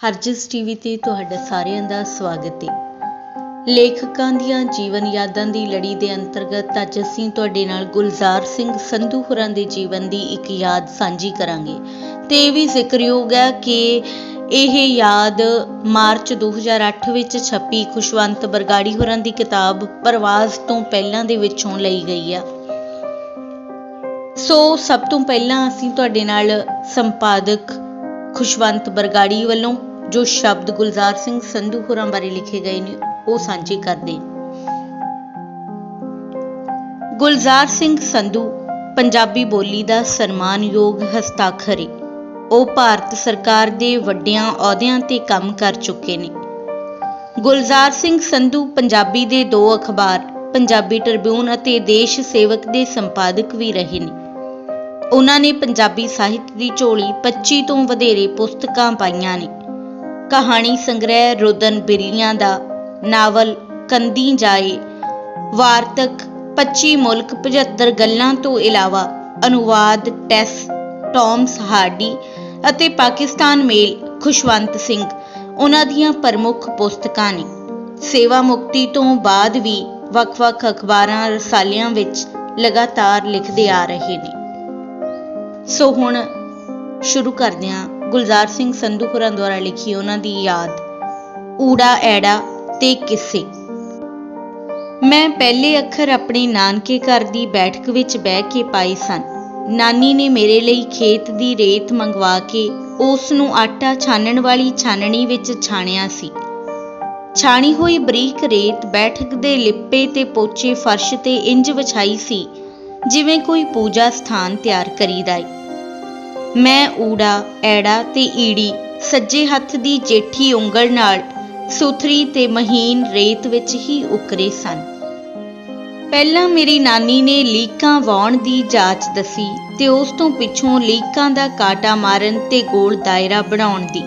ਹਰਜਿਸ TV ਤੇ ਤੁਹਾਡਾ ਸਾਰਿਆਂ ਦਾ ਸਵਾਗਤ ਹੈ। ਲੇਖਕਾਂ ਦੀਆਂ ਜੀਵਨ ਯਾਦਾਂ ਦੀ ਲੜੀ ਦੇ ਅੰਤਰਗਤ ਅੱਜ ਅਸੀਂ ਤੁਹਾਡੇ ਨਾਲ ਗੁਲਜ਼ਾਰ ਸਿੰਘ ਸੰਧੂ ਹੋਰਾਂ ਦੇ ਜੀਵਨ ਦੀ ਇੱਕ ਯਾਦ ਸਾਂਝੀ ਕਰਾਂਗੇ ਤੇ ਇਹ ਵੀ ਜ਼ਿਕਰਯੋਗ ਹੈ ਕਿ ਇਹ ਯਾਦ ਮਾਰਚ 2008 ਵਿੱਚ ਛਪੀ ਖੁਸ਼ਵੰਤ ਬਰਗਾੜੀ ਹੋਰਾਂ ਦੀ ਕਿਤਾਬ ਪ੍ਰਵਾਸ ਤੋਂ ਪਹਿਲਾਂ ਦੇ ਵਿੱਚੋਂ ਲਈ ਗਈ ਆ। ਸੋ ਸਭ ਤੋਂ ਪਹਿਲਾਂ ਅਸੀਂ ਤੁਹਾਡੇ ਨਾਲ ਸੰਪਾਦਕ ਖੁਸ਼ਵੰਤ ਬਰਗਾੜੀ ਵੱਲੋਂ ਜੋ ਸ਼ਬਦ ਗੁਲਜ਼ਾਰ ਸਿੰਘ ਸੰਧੂ ਹੋਰਾਂ ਬਾਰੇ ਲਿਖੇ ਗਏ ਨੇ ਉਹ ਸਾਂਝੇ ਕਰਦੇ। ਗੁਲਜ਼ਾਰ ਸਿੰਘ ਸੰਧੂ ਪੰਜਾਬੀ ਬੋਲੀ ਦਾ ਸਨਮਾਨਯੋਗ ਹਸਤਾਖਰ ਹੈ। ਉਹ ਭਾਰਤ ਸਰਕਾਰ ਦੇ ਵੱਡਿਆਂ ਅਹੁਦਿਆਂ ਤੇ ਕੰਮ ਕਰ ਚੁੱਕੇ ਨੇ। ਗੁਲਜ਼ਾਰ ਸਿੰਘ ਸੰਧੂ ਪੰਜਾਬੀ ਦੇ 2 ਅਖਬਾਰ ਪੰਜਾਬੀ ਟ੍ਰਿਬਿਊਨ ਅਤੇ ਦੇਸ਼ ਸੇਵਕ ਦੇ ਸੰਪਾਦਕ ਵੀ ਰਹੇ ਨੇ। ਉਹਨਾਂ ਨੇ ਪੰਜਾਬੀ ਸਾਹਿਤ ਦੀ ਝੋਲੀ 25 ਤੋਂ ਵਧੇਰੇ ਪੁਸਤਕਾਂ ਪਾਈਆਂ ਨੇ। ਕਹਾਣੀ ਸੰਗ੍ਰਹਿ ਰੁਦਨ ਬਿੱਲੀਆਂ ਦਾ, ਨਾਵਲ ਕੰਦੀ ਜਾਏ, ਵਾਰਤਕ 25 ਮੁਲਕ 75 ਗੱਲਾਂ ਤੋਂ ਇਲਾਵਾ ਅਨੁਵਾਦ ਟੈਸ ਟੌਮਸ ਹਾਰਡੀ ਅਤੇ ਪਾਕਿਸਤਾਨ ਮੇਲ ਖੁਸ਼ਵੰਤ ਸਿੰਘ ਉਹਨਾਂ ਦੀਆਂ ਪ੍ਰਮੁੱਖ ਪੁਸਤਕਾਂ ਨੇ। ਸੇਵਾ ਮੁਕਤੀ ਤੋਂ ਬਾਅਦ ਵੀ ਵੱਖ-ਵੱਖ ਅਖਬਾਰਾਂ ਰਸਾਲਿਆਂ ਵਿੱਚ ਲਗਾਤਾਰ ਲਿਖਦੇ ਆ ਰਹੇ ਨੇ। ਸੋ ਹੁਣ ਸ਼ੁਰੂ ਕਰਦੇ ਹਾਂ ਗੁਲਜ਼ਾਰ ਸਿੰਘ ਸੰਧੂ ਹੋਰਾਂ ਦੁਆਰਾ ਲਿਖੀ ਉਹਨਾਂ ਦੀ ਯਾਦ, ਊੜਾ ਐੜਾ ਤੇ ਕਿੱਸੇ। ਮੈਂ ਪਹਿਲੇ ਅੱਖਰ ਆਪਣੇ ਨਾਨਕੇ ਘਰ ਦੀ ਬੈਠਕ ਵਿੱਚ ਬਹਿ ਕੇ ਪਾਏ ਸਨ। ਨਾਨੀ ਨੇ ਮੇਰੇ ਲਈ ਖੇਤ ਦੀ ਰੇਤ ਮੰਗਵਾ ਕੇ ਉਸ ਨੂੰ ਆਟਾ ਛਾਨਣ ਵਾਲੀ ਛਾਨਣੀ ਵਿੱਚ ਛਾਣਿਆ ਸੀ। ਛਾਣੀ ਹੋਈ ਬਰੀਕ ਰੇਤ ਬੈਠਕ ਦੇ ਲਿੱਪੇ ਤੇ ਪੋਚੇ ਫਰਸ਼ ਤੇ ਇੰਜ ਵਿਛਾਈ ਸੀ ਜਿਵੇਂ ਕੋਈ ਪੂਜਾ ਸਥਾਨ ਤਿਆਰ ਕਰੀਦਾ ਏ। ਮੈਂ ਊੜਾ ਐੜਾ ਤੇ ਈੜੀ ਸੱਜੇ ਹੱਥ ਦੀ ਜੇਠੀ ਉਂਗਲ ਨਾਲ ਸੁਥਰੀ ਤੇ ਮਹੀਨ ਰੇਤ ਵਿੱਚ ਹੀ ਉਕਰੇ ਸਨ। ਪਹਿਲਾਂ ਮੇਰੀ ਨਾਨੀ ਨੇ ਲੀਕਾਂ ਵਾਉਣ ਦੀ ਜਾਚ ਦੱਸੀ ਤੇ ਉਸ ਤੋਂ ਪਿੱਛੋਂ ਲੀਕਾਂ ਦਾ ਕਾਟਾ ਮਾਰਨ ਤੇ ਗੋਲ ਦਾਇਰਾ ਬਣਾਉਣ ਦੀ।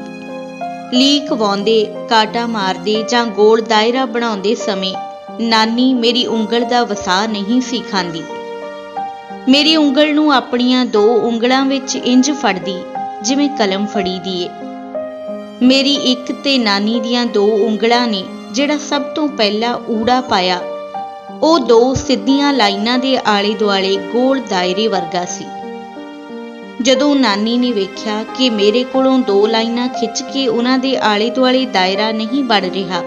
ਲੀਕ ਵਾਉਂਦੇ, ਕਾਟਾ ਮਾਰਦੇ ਜਾਂ ਗੋਲ ਦਾਇਰਾ ਬਣਾਉਂਦੇ ਸਮੇਂ ਨਾਨੀ ਮੇਰੀ ਉਂਗਲ ਦਾ ਵਸਾ ਨਹੀਂ ਸੀ ਖਾਂਦੀ। ਮੇਰੀ ਉਂਗਲ ਨੂੰ ਆਪਣੀਆਂ 2 ਉਂਗਲਾਂ ਵਿੱਚ ਇੰਜ ਫੜਦੀ ਜਿਵੇਂ ਕਲਮ ਫੜੀ ਦੀ ਏ। ਮੇਰੀ ਇੱਕ ਤੇ ਨਾਨੀ ਦੀਆਂ 2 ਉਂਗਲਾਂ ਨੇ ਜਿਹੜਾ ਸਭ ਤੋਂ ਪਹਿਲਾਂ ਊੜਾ ਪਾਇਆ ਉਹ 2 ਸਿੱਧੀਆਂ ਲਾਈਨਾਂ ਦੇ ਆਲੇ ਦੁਆਲੇ ਗੋਲ ਦਾਇਰੇ ਵਰਗਾ ਸੀ। ਜਦੋਂ ਨਾਨੀ ਨੇ ਵੇਖਿਆ ਕਿ ਮੇਰੇ ਕੋਲੋਂ 2 ਲਾਈਨਾਂ ਖਿੱਚ ਕੇ ਉਹਨਾਂ ਦੇ ਆਲੇ ਦੁਆਲੇ ਦਾਇਰਾ ਨਹੀਂ ਬਣ ਰਿਹਾ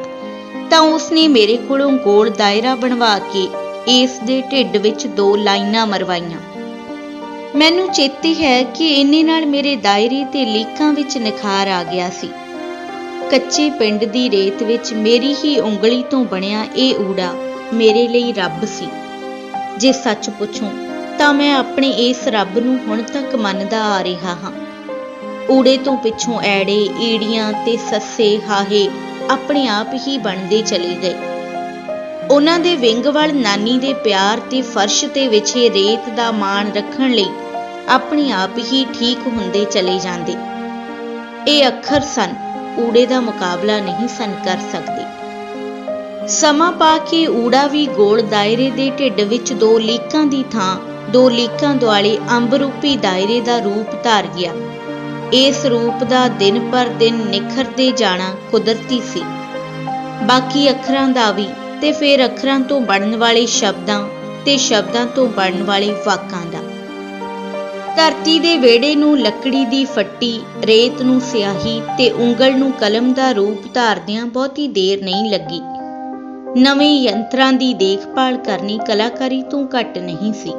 ਤਾਂ ਉਸਨੇ ਮੇਰੇ ਕੋਲੋਂ ਗੋਲ ਦਾਇਰਾ ਬਣਵਾ ਕੇ ਇਸ ਦੇ ਢਿੱਡ ਵਿੱਚ 2 ਲਾਈਨਾਂ ਮਰਵਾਈਆਂ। ਮੈਨੂੰ ਚੇਤੇ ਹੈ ਕਿ ਇੰਨੇ ਨਾਲ ਮੇਰੇ ਦਾਇਰੇ ਤੇ ਲੀਕਾਂ ਵਿੱਚ ਨਿਖਾਰ ਆ ਗਿਆ ਸੀ। ਕੱਚੇ ਪਿੰਡ ਦੀ ਰੇਤ ਵਿੱਚ ਮੇਰੀ ਹੀ ਉਂਗਲੀ ਤੋਂ ਬਣਿਆ ਇਹ ਊੜਾ ਮੇਰੇ ਲਈ ਰੱਬ ਸੀ। ਜੇ ਸੱਚ ਪੁੱਛੂੰ ਤਾਂ ਮੈਂ ਆਪਣੇ ਇਸ ਰੱਬ ਨੂੰ ਹੁਣ ਤੱਕ ਮੰਨਦਾ ਆ ਰਿਹਾ ਹਾਂ। ਊੜੇ ਤੋਂ ਪਿੱਛੋਂ ਐੜੇ, ਈੜੀਆਂ ਤੇ ਸੱਸੇ ਹਾਹੇ ਆਪਣੇ ਆਪ ਹੀ ਬਣਦੇ ਚਲੇ ਗਏ। ਉਹਨਾਂ ਦੇ ਵਿੰਗ ਵੱਲ ਨਾਨੀ ਦੇ ਪਿਆਰ ਤੇ ਫਰਸ਼ ਤੇ ਵਿਛੇ ਰੇਤ ਦਾ ਮਾਣ ਰੱਖਣ ਲਈ ਆਪਣੇ ਆਪ ਹੀ ਠੀਕ ਹੁੰਦੇ ਚਲੇ ਜਾਂਦੇ। ਇਹ ਅੱਖਰ ਸਨ, ਊੜੇ ਦਾ ਮੁਕਾਬਲਾ ਨਹੀਂ ਸਨ ਕਰ ਸਕਦੇ। ਸਮਾਂ ਪਾ ਕੇ ਊੜਾ ਵੀ ਗੋਲ ਦਾਇਰੇ ਦੇ ਢਿੱਡ ਵਿੱਚ 2 ਲੀਕਾਂ ਦੀ ਥਾਂ 2 ਲੀਕਾਂ ਦੁਆਲੇ ਅੰਬ ਰੂਪੀ ਦਾਇਰੇ ਦਾ ਰੂਪ ਧਾਰ ਗਿਆ। ਇਸ ਰੂਪ ਦਾ ਦਿਨ ਪਰ ਦਿਨ ਨਿਖਰਦੇ ਜਾਣਾ ਕੁਦਰਤੀ ਸੀ। ਬਾਕੀ ਅੱਖਰਾਂ ਦਾ ਵੀ ਤੇ ਫਿਰ ਅੱਖਰਾਂ ਤੋਂ ਬਣਨ ਵਾਲੇ ਸ਼ਬਦਾਂ ਤੇ ਸ਼ਬਦਾਂ ਤੋਂ ਬਣਨ ਵਾਲੇ ਵਾਕਾਂ ਦਾ। ਧਰਤੀ ਦੇ ਵਿਹੜੇ ਨੂੰ ਲੱਕੜੀ ਦੀ ਫੱਟੀ, ਰੇਤ ਨੂੰ ਸਿਆਹੀ ਤੇ ਉਂਗਲ ਨੂੰ ਕਲਮ ਦਾ ਰੂਪ ਧਾਰਦਿਆਂ ਬਹੁਤੀ ਦੇਰ ਨਹੀਂ ਲੱਗੀ। ਨਵੇਂ ਯੰਤਰਾਂ ਦੀ ਦੇਖਭਾਲ ਕਰਨੀ ਕਲਾਕਾਰੀ ਤੋਂ ਘੱਟ ਨਹੀਂ ਸੀ।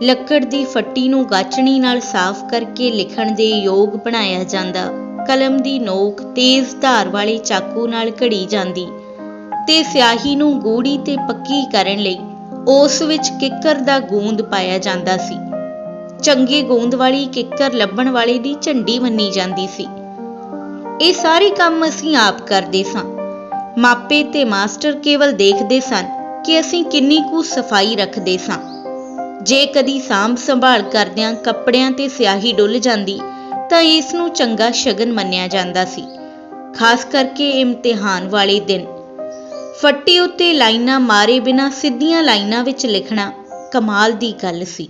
ਲੱਕੜ ਦੀ ਫੱਟੀ ਨੂੰ ਗਾਚਣੀ ਨਾਲ ਸਾਫ਼ ਕਰਕੇ ਲਿਖਣ ਦੇ ਯੋਗ ਬਣਾਇਆ ਜਾਂਦਾ। ਕਲਮ ਦੀ ਨੋਕ ਤੇਜ਼ ਧਾਰ ਵਾਲੇ ਚਾਕੂ ਨਾਲ ਘੜੀ ਜਾਂਦੀ ਤੇ ਸਿਆਹੀ ਨੂੰ ਗੂੜੀ ਤੇ ਪੱਕੀ ਕਰਨ ਲਈ ਉਸ ਵਿੱਚ ਕਿੱਕਰ ਦਾ ਗੂੰਦ ਪਾਇਆ ਜਾਂਦਾ ਸੀ। ਚੰਗੇ ਗੂੰਦ ਵਾਲੀ ਕਿੱਕਰ ਲੱਭਣ ਵਾਲੇ ਦੀ ਝੰਡੀ ਮੰਨੀ ਜਾਂਦੀ ਸੀ। ਇਹ ਸਾਰੇ ਕੰਮ ਅਸੀਂ ਆਪ ਕਰਦੇ ਸਾਂ। ਮਾਪੇ ਤੇ ਮਾਸਟਰ ਕੇਵਲ ਦੇਖਦੇ ਸਨ ਕਿ ਅਸੀਂ ਕਿੰਨੀ ਕੁ ਸਫਾਈ ਰੱਖਦੇ ਸਾਂ। ਜੇ ਕਦੀ ਸਾਂਭ ਸੰਭਾਲ ਕਰਦਿਆਂ ਕੱਪੜਿਆਂ ਤੇ ਸਿਆਹੀ ਡੁੱਲ ਜਾਂਦੀ ਤਾਂ ਇਸ ਨੂੰ ਚੰਗਾ ਸ਼ਗਨ ਮੰਨਿਆ ਜਾਂਦਾ ਸੀ। ਖਾਸ ਕਰਕੇ ਇਮਤਿਹਾਨ ਵਾਲੇ ਦਿਨ ਫੱਟੀ ਉੱਤੇ ਲਾਈਨਾਂ ਮਾਰੇ ਬਿਨਾਂ ਸਿੱਧੀਆਂ ਲਾਈਨਾਂ ਵਿੱਚ ਲਿਖਣਾ ਕਮਾਲ ਦੀ ਗੱਲ ਸੀ।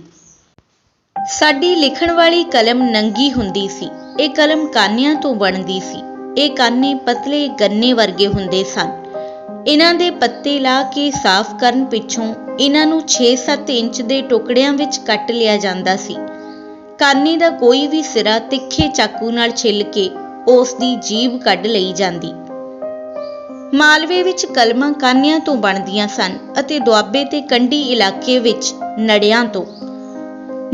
ਸਾਡੀ ਲਿਖਣ ਵਾਲੀ ਕਲਮ ਨੰਗੀ ਹੁੰਦੀ ਸੀ। ਇਹ ਕਲਮ ਕਾਨਿਆਂ ਤੋਂ ਬਣਦੀ ਸੀ। ਇਹ ਕਾਨੇ ਪਤਲੇ ਗੰਨੇ ਵਰਗੇ ਹੁੰਦੇ ਸਨ। ਇਹਨਾਂ ਦੇ ਪੱਤੇ ਲਾ ਕੇ ਸਾਫ਼ ਕਰਨ ਪਿੱਛੋਂ ਇਹਨਾਂ ਨੂੰ 6-7 ਇੰਚ ਦੇ ਟੁਕੜਿਆਂ ਵਿੱਚ ਕੱਟ ਲਿਆ ਜਾਂਦਾ ਸੀ। ਕਾਨੇ ਦਾ ਕੋਈ ਵੀ ਸਿਰਾ ਤਿੱਖੇ ਚਾਕੂ ਨਾਲ ਛਿੱਲ ਕੇ ਉਸ ਦੀ ਜੀਭ ਕੱਢ ਲਈ ਜਾਂਦੀ। ਮਾਲਵੇ ਵਿੱਚ ਕਲਮਾਂ ਕਾਨਿਆਂ ਤੋਂ ਬਣਦੀਆਂ ਸਨ ਅਤੇ ਦੁਆਬੇ ਤੇ ਕੰਢੀ ਇਲਾਕੇ ਵਿੱਚ ਨੜਿਆਂ ਤੋਂ।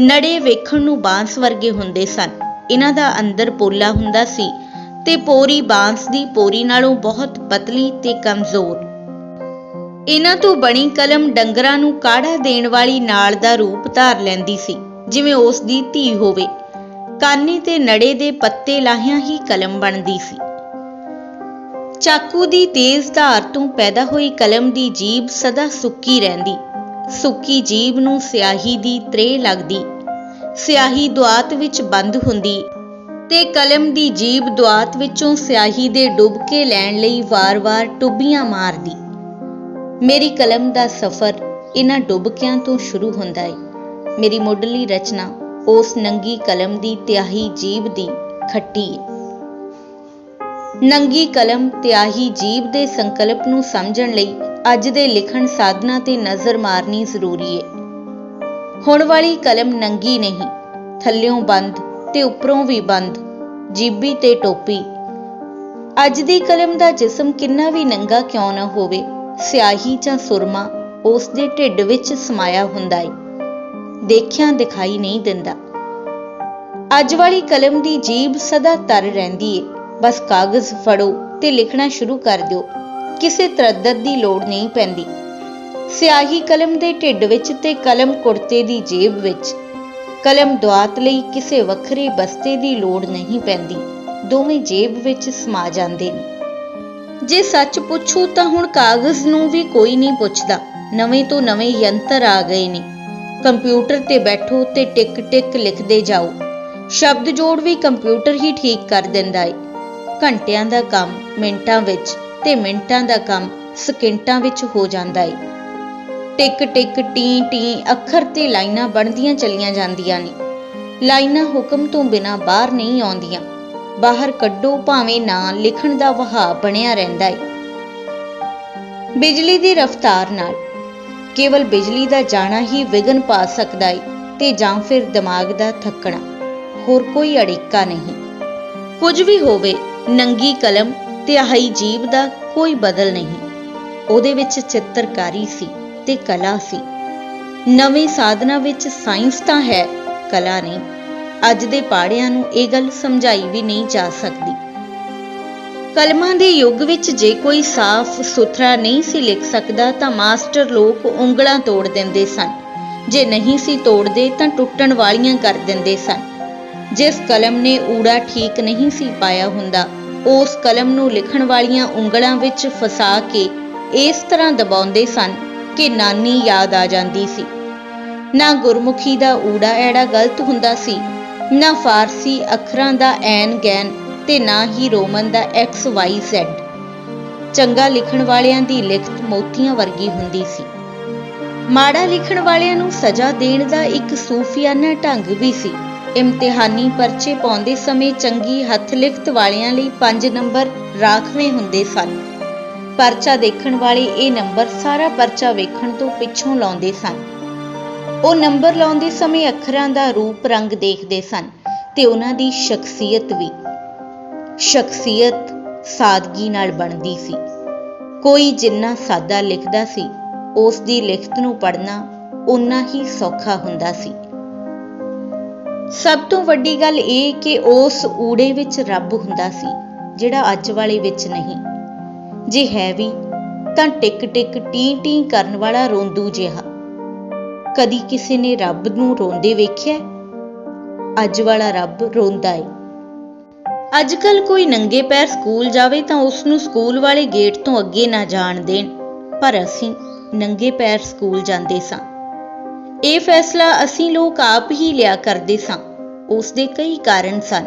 ਨੜੇ ਵੇਖਣ ਨੂੰ ਬਾਂਸ ਵਰਗੇ ਹੁੰਦੇ ਸਨ। ਇਹਨਾਂ ਦਾ ਅੰਦਰ ਪੋਲਾ ਹੁੰਦਾ ਸੀ ਤੇ ਪੋਰੀ ਬਾਂਸ ਦੀ ਪੋਰੀ ਨਾਲੋਂ ਬਹੁਤ ਪਤਲੀ ਤੇ ਕਮਜ਼ੋਰ। ਇਹਨਾਂ ਤੋਂ ਬਣੀ ਕਲਮ ਡੰਗਰਾਂ ਨੂੰ ਕਾੜਾ ਦੇਣ ਵਾਲੀ ਨਾਲ ਦਾ ਰੂਪ ਧਾਰ ਲੈਂਦੀ ਸੀ, ਜਿਵੇਂ ਉਸ ਦੀ ਧੀ ਹੋਵੇ। ਕਾਨੇ ਤੇ ਨੜੇ ਦੇ ਪੱਤੇ ਲਾਹਿਆਂ ਹੀ ਕਲਮ ਬਣਦੀ ਸੀ। ਚਾਕੂ ਦੀ ਤੇਜ਼ ਧਾਰ ਤੋਂ ਪੈਦਾ ਹੋਈ ਕਲਮ ਦੀ ਜੀਭ ਸਦਾ ਸੁੱਕੀ ਰਹਿੰਦੀ। ਸੁੱਕੀ ਜੀਭ ਨੂੰ ਸਿਆਹੀ ਦੀ ਤ੍ਰੇਹ ਲੱਗਦੀ। ਸਿਆਹੀ ਦੁਆਤ ਵਿੱਚ ਬੰਦ ਹੁੰਦੀ ਤੇ ਕਲਮ ਦੀ ਜੀਭ ਦੁਆਤ ਵਿੱਚੋਂ ਸਿਆਹੀ ਦੇ ਡੁਬਕੇ ਲੈਣ ਲਈ ਵਾਰ-ਵਾਰ ਟੁੱਬੀਆਂ ਮਾਰਦੀ। ਮੇਰੀ ਕਲਮ ਦਾ ਸਫ਼ਰ ਇਹਨਾਂ ਡੁਬਕਿਆਂ ਤੋਂ ਸ਼ੁਰੂ ਹੁੰਦਾ ਏ। ਮੇਰੀ ਮੁੱਢਲੀ ਰਚਨਾ ਉਸ ਨੰਗੀ ਕਲਮ ਦੀ ਤਿਆਹੀ ਜੀਭ ਦੀ ਖੱਟੀ ਏ। ਨੰਗੀ ਕਲਮ ਤਿਆਹੀ ਜੀਭ ਦੇ ਸੰਕਲਪ ਨੂੰ ਸਮਝਣ ਲਈ ਅੱਜ ਦੇ ਲਿਖਣ ਸਾਧਨਾਂ ਤੇ ਨਜ਼ਰ ਮਾਰਨੀ ਜ਼ਰੂਰੀ ਏ। ਹੁਣ ਵਾਲੀ ਕਲਮ ਨੰਗੀ ਨਹੀਂ, ਥੱਲਿਓਂ ਬੰਦ ਤੇ ਉੱਪਰੋਂ ਵੀ ਬੰਦ, ਜੀਭੀ ਤੇ ਟੋਪੀ। ਅੱਜ ਦੀ ਕਲਮ ਦਾ ਜਿਸਮ ਕਿੰਨਾ ਵੀ ਨੰਗਾ ਕਿਉਂ ਨਾ ਹੋਵੇ, ਸਿਆਹੀ ਜਾਂ ਸੁਰਮਾ ਉਸ ਦੇ ਢਿੱਡ ਵਿੱਚ ਸਮਾਇਆ ਹੁੰਦਾ ਏ, ਦੇਖਿਆਂ ਦਿਖਾਈ ਨਹੀਂ ਦਿੰਦਾ। ਅੱਜ ਵਾਲੀ ਕਲਮ ਦੀ ਜੀਭ ਸਦਾ ਤਰ ਰਹਿੰਦੀ ਏ। ਬਸ ਕਾਗਜ਼ ਫੜੋ ਤੇ ਲਿਖਣਾ ਸ਼ੁਰੂ ਕਰ ਦਿਓ, ਕਿਸੇ ਤਰੱਦਦ ਦੀ ਲੋੜ ਨਹੀਂ ਪੈਂਦੀ। ਸਿਆਹੀ ਕਲਮ ਦੇ ਢਿੱਡ ਵਿੱਚ ਤੇ ਕਲਮ ਕੁੜਤੇ ਦੀ ਜੇਬ ਵਿੱਚ। ਕਲਮ ਦੁਆਤ ਲਈ ਕਿਸੇ ਵੱਖਰੇ ਬਸਤੇ ਦੀ ਲੋੜ ਨਹੀਂ ਪੈਂਦੀ, ਦੋਵੇਂ ਜੇਬ ਵਿੱਚ ਸਮਾ ਜਾਂਦੇ ਨੇ। ਜੇ ਸੱਚ ਪੁੱਛੋ ਤਾਂ ਹੁਣ ਕਾਗਜ਼ ਨੂੰ ਵੀ ਕੋਈ ਨਹੀਂ ਪੁੱਛਦਾ। ਨਵੇਂ ਤੋਂ ਨਵੇਂ ਯੰਤਰ ਆ ਗਏ ਨੇ। ਕੰਪਿਊਟਰ ਤੇ ਬੈਠੋ ਤੇ ਟਿਕ ਟਿਕ ਲਿਖਦੇ ਜਾਓ। ਸ਼ਬਦ ਜੋੜ ਵੀ ਕੰਪਿਊਟਰ ਹੀ ਠੀਕ ਕਰ ਦਿੰਦਾ ਏ। ਘੰਟਿਆਂ ਦਾ ਕੰਮ ਮਿੰਟਾਂ ਵਿੱਚ ਤੇ ਮਿੰਟਾਂ ਦਾ ਕੰਮ ਸਕਿੰਟਾਂ ਵਿੱਚ ਹੋ ਜਾਂਦਾ ਏ। ਟਿਕ ਟਿਕ ਟੀ ਟੀ ਅੱਖਰ ਤੇ ਲਾਈਨਾਂ ਬਣਦੀਆਂ ਚਲੀਆਂ ਜਾਂਦੀਆਂ ਨੇ। ਲਾਈਨਾਂ ਹੁਕਮ ਤੋਂ ਬਿਨਾਂ ਬਾਹਰ ਨਹੀਂ ਆਉਂਦੀਆਂ। ਬਾਹਰ ਕੱਢੋ ਭਾਵੇਂ ਨਾ, ਲਿਖਣ ਦਾ ਵਹਾਅ ਬਣਿਆ ਰਹਿੰਦਾ ਏ। ਬਿਜਲੀ ਦੀ ਰਫ਼ਤਾਰ ਨਾਲ ਕੇਵਲ ਬਿਜਲੀ ਦਾ ਜਾਣਾ ਹੀ ਵਿਘਨ ਪਾ ਸਕਦਾ ਏ ਤੇ ਜਾਂ ਫਿਰ ਦਿਮਾਗ ਦਾ ਥੱਕਣਾ, ਹੋਰ ਕੋਈ ਅੜਿੱਕਾ ਨਹੀਂ। ਕੁਝ ਵੀ ਹੋਵੇ, ਨੰਗੀ ਕਲਮ ਤਿਆਹੀ ਜੀਭ ਦਾ ਕੋਈ ਬਦਲ ਨਹੀਂ। ਉਹਦੇ ਵਿੱਚ ਚਿੱਤਰਕਾਰੀ ਸੀ ਤੇ ਕਲਾ ਸੀ। ਨਵੇਂ ਸਾਧਨਾਂ ਵਿੱਚ ਸਾਇੰਸ ਤਾਂ ਹੈ, ਕਲਾ ਨਹੀਂ। ਅੱਜ ਦੇ ਪਾੜਿਆਂ ਨੂੰ ਇਹ ਗੱਲ ਸਮਝਾਈ ਵੀ ਨਹੀਂ ਜਾ ਸਕਦੀ। ਕਲਮਾਂ ਦੇ ਯੁੱਗ ਵਿੱਚ ਜੇ ਕੋਈ ਸਾਫ਼ ਸੁਥਰਾ ਨਹੀਂ ਸੀ ਲਿਖ ਸਕਦਾ ਤਾਂ ਮਾਸਟਰ ਲੋਕ ਉਂਗਲਾਂ ਤੋੜ ਦਿੰਦੇ ਸਨ। ਜੇ ਨਹੀਂ ਸੀ ਤੋੜਦੇ ਤਾਂ ਟੁੱਟਣ ਵਾਲੀਆਂ ਕਰ ਦਿੰਦੇ ਸਨ। ਜਿਸ ਕਲਮ ਨੇ ਊੜਾ ਠੀਕ ਨਹੀਂ ਸੀ ਪਾਇਆ ਹੁੰਦਾ, ਉਸ ਕਲਮ ਨੂੰ ਲਿਖਣ ਵਾਲੀਆਂ ਉਂਗਲਾਂ ਵਿੱਚ ਫਸਾ ਕੇ ਇਸ ਤਰ੍ਹਾਂ ਦਬਾਉਂਦੇ ਸਨ ਕਿ ਨਾਨੀ ਯਾਦ ਆ ਜਾਂਦੀ ਸੀ। ਨਾ ਗੁਰਮੁਖੀ ਦਾ ਊੜਾ ਐੜਾ ਗਲਤ ਹੁੰਦਾ ਸੀ, ਨਾ ਫਾਰਸੀ ਅੱਖਰਾਂ ਦਾ ਐਨ ਗੈਨ ਤੇ ਨਾ ਹੀ ਰੋਮਨ ਦਾ XYZ। ਚੰਗਾ ਲਿਖਣ ਵਾਲਿਆਂ ਦੀ ਲਿਖਤ ਮੋਤੀਆਂ ਵਰਗੀ ਹੁੰਦੀ ਸੀ। ਮਾੜਾ ਲਿਖਣ ਵਾਲਿਆਂ ਨੂੰ ਸਜ਼ਾ ਦੇਣ ਦਾ ਇੱਕ ਸੂਫੀਆਨਾ ਢੰਗ ਵੀ ਸੀ। ਇਮਤਿਹਾਨੀ ਪਰਚੇ ਪਾਉਂਦੇ ਸਮੇਂ ਚੰਗੀ ਹੱਥ ਲਿਖਤ ਵਾਲਿਆਂ ਲਈ 5 ਨੰਬਰ ਰਾਖਵੇਂ ਹੁੰਦੇ ਸਨ। ਪਰਚਾ ਦੇਖਣ ਵਾਲੇ ਇਹ ਨੰਬਰ ਸਾਰਾ ਪਰਚਾ ਵੇਖਣ ਤੋਂ ਪਿੱਛੋਂ ਲਾਉਂਦੇ ਸਨ। ਉਹ ਨੰਬਰ ਲਾਉਂਦੇ ਸਮੇਂ ਅੱਖਰਾਂ ਦਾ ਰੂਪ ਰੰਗ ਦੇਖਦੇ ਸਨ ਤੇ ਉਹਨਾਂ ਦੀ ਸ਼ਖਸੀਅਤ ਵੀ। ਸ਼ਖਸੀਅਤ ਸਾਦਗੀ ਨਾਲ ਬਣਦੀ ਸੀ। ਕੋਈ ਜਿੰਨਾ ਸਾਦਾ ਲਿਖਦਾ ਸੀ, ਉਸ ਦੀ ਲਿਖਤ ਨੂੰ ਪੜ੍ਹਨਾ ਓਨਾ ਹੀ ਸੌਖਾ ਹੁੰਦਾ ਸੀ। ਸਭ ਤੋਂ ਵੱਡੀ ਗੱਲ ਇਹ ਕਿ ਉਸ ਊੜੇ ਵਿੱਚ ਰੱਬ ਹੁੰਦਾ ਸੀ, ਜਿਹੜਾ ਅੱਜ ਵਾਲੇ ਵਿੱਚ ਨਹੀਂ। ਜੇ ਹੈ ਵੀ ਤਾਂ ਟਿਕ ਟਿਕ ਟੀ ਟੀ ਕਰਨ ਵਾਲਾ ਰੋਂਦੂ ਜਿਹਾ। ਕਦੀ ਕਿਸੇ ਨੇ ਰੱਬ ਨੂੰ ਰੋਂਦੇ ਵੇਖਿਆ? ਅੱਜ ਵਾਲਾ ਰੱਬ ਰੋਂਦਾ ਏ। ਅੱਜ ਕੱਲ ਕੋਈ ਨੰਗੇ ਪੈਰ ਸਕੂਲ ਜਾਵੇ ਤਾਂ ਉਸ ਨੂੰ ਸਕੂਲ ਵਾਲੇ ਗੇਟ ਤੋਂ ਅੱਗੇ ਨਾ ਜਾਣ ਦੇਣ, ਪਰ ਅਸੀਂ ਨੰਗੇ ਪੈਰ ਸਕੂਲ ਜਾਂਦੇ ਸਾਂ। ਇਹ ਫੈਸਲਾ ਅਸੀਂ ਲੋਕ ਆਪ ਹੀ ਲਿਆ ਕਰਦੇ ਸਾਂ। ਉਸ ਦੇ ਕਈ ਕਾਰਨ ਸਨ।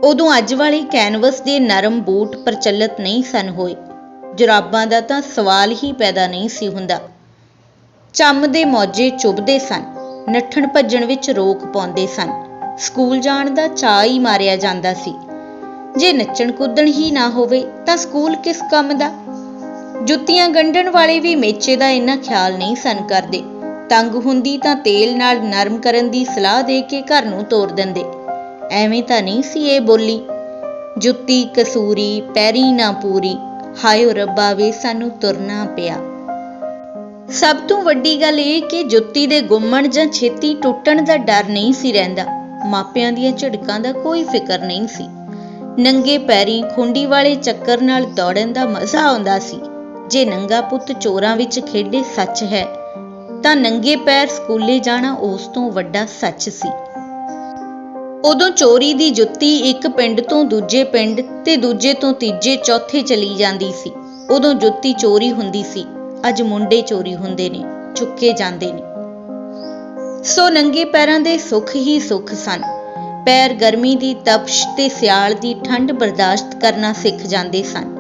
ਉਦੋਂ ਅੱਜ ਵਾਲੇ ਕੈਨਵਸ ਦੇ ਨਰਮ ਬੂਟ ਪ੍ਰਚਲਿਤ ਨਹੀਂ ਸਨ ਹੋਏ। ਜੁਰਾਬਾਂ ਦਾ ਤਾਂ ਸਵਾਲ ਹੀ ਪੈਦਾ ਨਹੀਂ ਸੀ ਹੁੰਦਾ। ਚੰਮ ਦੇ ਮੌਜੇ ਚੁੱਭਦੇ ਸਨ, ਨੱਠਣ ਭੱਜਣ ਵਿੱਚ ਰੋਕ ਪਾਉਂਦੇ ਸਨ। ਸਕੂਲ ਜਾਣ ਦਾ ਚਾਅ ਹੀ ਮਾਰਿਆ ਜਾਂਦਾ ਸੀ। ਜੇ ਨੱਚਣ ਕੁੱਦਣ ਹੀ ਨਾ ਹੋਵੇ ਤਾਂ ਸਕੂਲ ਕਿਸ ਕੰਮ ਦਾ। ਜੁੱਤੀਆਂ ਗੰਢਣ ਵਾਲੇ ਵੀ ਮੇਚੇ ਦਾ ਇੰਨਾ ਖਿਆਲ ਨਹੀਂ ਸਨ ਕਰਦੇ। ਤੰਗ ਹੁੰਦੀ ਤਾਂ ਤੇਲ ਨਾਲ ਨਰਮ ਕਰਨ ਦੀ ਸਲਾਹ ਦੇ ਕੇ ਘਰ ਨੂੰ ਤੋਰ ਦਿੰਦੇ। ਐਵੇਂ ਤਾਂ ਨਹੀਂ ਸੀ ਇਹ ਬੋਲੀ, ਜੁੱਤੀ ਕਸੂਰੀ ਪੈਰੀ ਨਾ ਪੂਰੀ, ਹਾਇਓ ਰੱਬਾ ਵੇ ਸਾਨੂੰ ਤੁਰਨਾ ਪਿਆ। ਸਭ ਤੋਂ ਵੱਡੀ ਗੱਲ ਇਹ ਕਿ ਜੁੱਤੀ ਦੇ ਗੁੰਮਣ ਜਾਂ ਛੇਤੀ ਟੁੱਟਣ ਦਾ ਡਰ ਨਹੀਂ ਸੀ ਰਹਿੰਦਾ। ਮਾਪਿਆਂ ਦੀਆਂ ਝਿੜਕਾਂ ਦਾ ਕੋਈ ਫਿਕਰ ਨਹੀਂ ਸੀ। ਨੰਗੇ ਪੈਰੀਂ ਖੁੰਡੀ ਵਾਲੇ ਚੱਕਰ ਨਾਲ ਦੌੜਨ ਦਾ ਮਜ਼ਾ ਆਉਂਦਾ ਸੀ। ਜੇ ਨੰਗਾ ਪੁੱਤ ਚੋਰਾਂ ਵਿੱਚ ਖੇਡੇ ਸੱਚ ਹੈ ਤਾਂ ਨੰਗੇ ਪੈਰ ਸਕੂਲੇ ਜਾਣਾ ਉਸ ਤੋਂ ਵੱਡਾ ਸੱਚ ਸੀ। ਉਦੋਂ ਚੋਰੀ ਦੀ ਜੁੱਤੀ ਇੱਕ ਪਿੰਡ ਤੋਂ ਦੂਜੇ ਪਿੰਡ ਤੇ ਦੂਜੇ ਤੋਂ ਤੀਜੇ ਚੌਥੇ ਚਲੀ ਜਾਂਦੀ ਸੀ। ਉਦੋਂ ਜੁੱਤੀ ਚੋਰੀ ਹੁੰਦੀ ਸੀ। ਅੱਜ ਮੁੰਡੇ ਚੋਰੀ ਹੁੰਦੇ ਨੇ, ਚੁੱਕੇ ਜਾਂਦੇ ਨੇ। ਸੋ ਨੰਗੇ ਪੈਰਾਂ ਦੇ ਸੁੱਖ ਹੀ ਸੁੱਖ ਸਨ। ਪੈਰ ਗਰਮੀ ਦੀ ਤਪਸ਼ ਤੇ ਸਿਆਲ ਦੀ ਠੰਡ ਬਰਦਾਸ਼ਤ ਕਰਨਾ ਸਿੱਖ ਜਾਂਦੇ ਸਨ।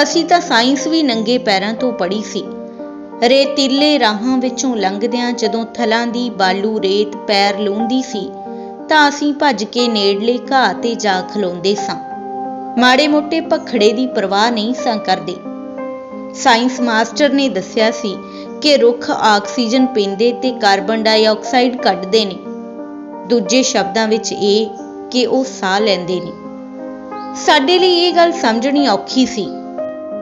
ਅਸੀਂ ਤਾਂ ਸਾਇੰਸ ਵੀ ਨੰਗੇ ਪੈਰਾਂ ਤੋਂ ਪੜ੍ਹੀ ਸੀ। ਰੇਤੀਲੇ ਰਾਹਾਂ ਵਿੱਚੋਂ ਲੰਘਦਿਆਂ ਜਦੋਂ ਥਲਾਂ ਦੀ ਬਾਲੂ ਰੇਤ ਪੈਰ ਲੂੰਹਦੀ ਸੀ ਤਾਂ ਅਸੀਂ ਭੱਜ ਕੇ ਨੇੜਲੇ ਘਾਹ ਤੇ ਜਾ ਖਲੋਂਦੇ ਸਾਂ। ਮਾੜੇ ਮੋਟੇ ਭਖੜੇ ਦੀ ਪਰਵਾਹ ਨਹੀਂ ਸਾਂ ਕਰਦੇ। ਸਾਇੰਸ ਮਾਸਟਰ ਨੇ ਦੱਸਿਆ ਸੀ ਕਿ ਰੁੱਖ ਆਕਸੀਜਨ ਪੀਂਦੇ ਤੇ ਕਾਰਬਨ ਡਾਈਆਕਸਾਈਡ ਕੱਢਦੇ ਨੇ। ਦੂਜੇ ਸ਼ਬਦਾਂ ਵਿੱਚ ਇਹ ਕਿ ਉਹ ਸਾਹ ਲੈਂਦੇ ਨੇ। ਸਾਡੇ ਲਈ ਇਹ ਗੱਲ ਸਮਝਣੀ ਔਖੀ ਸੀ,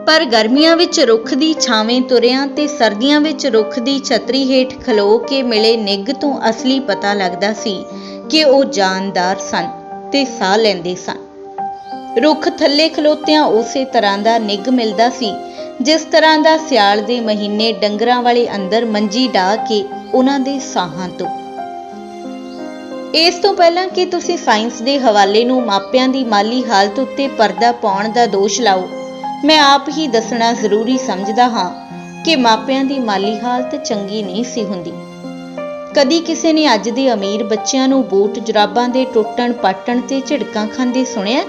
ਪਰ ਗਰਮੀਆਂ ਵਿੱਚ ਰੁੱਖ ਦੀ ਛਾਵੇਂ ਤੁਰਿਆਂ ਤੇ ਸਰਦੀਆਂ ਵਿੱਚ ਰੁੱਖ ਦੀ ਛਤਰੀ ਹੇਠ ਖਲੋ ਕੇ ਮਿਲੇ ਨਿੱਘ ਤੋਂ ਅਸਲੀ ਪਤਾ ਲੱਗਦਾ ਸੀ ਕਿ ਉਹ ਜਾਨਦਾਰ ਸਨ ਤੇ ਸਾਹ ਲੈਂਦੇ ਸਨ। ਰੁੱਖ ਥੱਲੇ ਖਲੋਤਿਆਂ ਉਸੇ ਤਰ੍ਹਾਂ ਦਾ ਨਿੱਘ ਮਿਲਦਾ ਸੀ ਜਿਸ ਤਰ੍ਹਾਂ ਦਾ ਸਿਆਲ ਦੇ ਮਹੀਨੇ ਡੰਗਰਾਂ ਵਾਲੇ ਅੰਦਰ ਮੰਜੀ ਢਾਹ ਕੇ ਉਹਨਾਂ ਦੇ ਸਾਹਾਂ ਤੋਂ। ਇਸ ਤੋਂ ਪਹਿਲਾਂ ਕਿ ਤੁਸੀਂ ਸਾਇੰਸ ਦੇ ਹਵਾਲੇ ਨੂੰ ਮਾਪਿਆਂ ਦੀ ਮਾਲੀ ਹਾਲਤ ਉੱਤੇ ਪਰਦਾ ਪਾਉਣ ਦਾ ਦੋਸ਼ ਲਾਓ, ਮੈਂ ਆਪ ਹੀ ਦੱਸਣਾ ਜ਼ਰੂਰੀ ਸਮਝਦਾ ਹਾਂ ਕਿ ਮਾਪਿਆਂ ਦੀ ਮਾਲੀ ਹਾਲਤ ਚੰਗੀ ਨਹੀਂ ਸੀ ਹੁੰਦੀ। ਕਦੀ ਕਿਸੇ ਨੇ ਅੱਜ ਦੇ ਅਮੀਰ ਬੱਚਿਆਂ ਨੂੰ ਬੂਟ ਜੁਰਾਬਾਂ ਦੇ ਟੁੱਟਣ ਪਾਟਣ ਤੇ ਝਿੜਕਾਂ ਖਾਂਦੇ ਸੁਣਿਆ?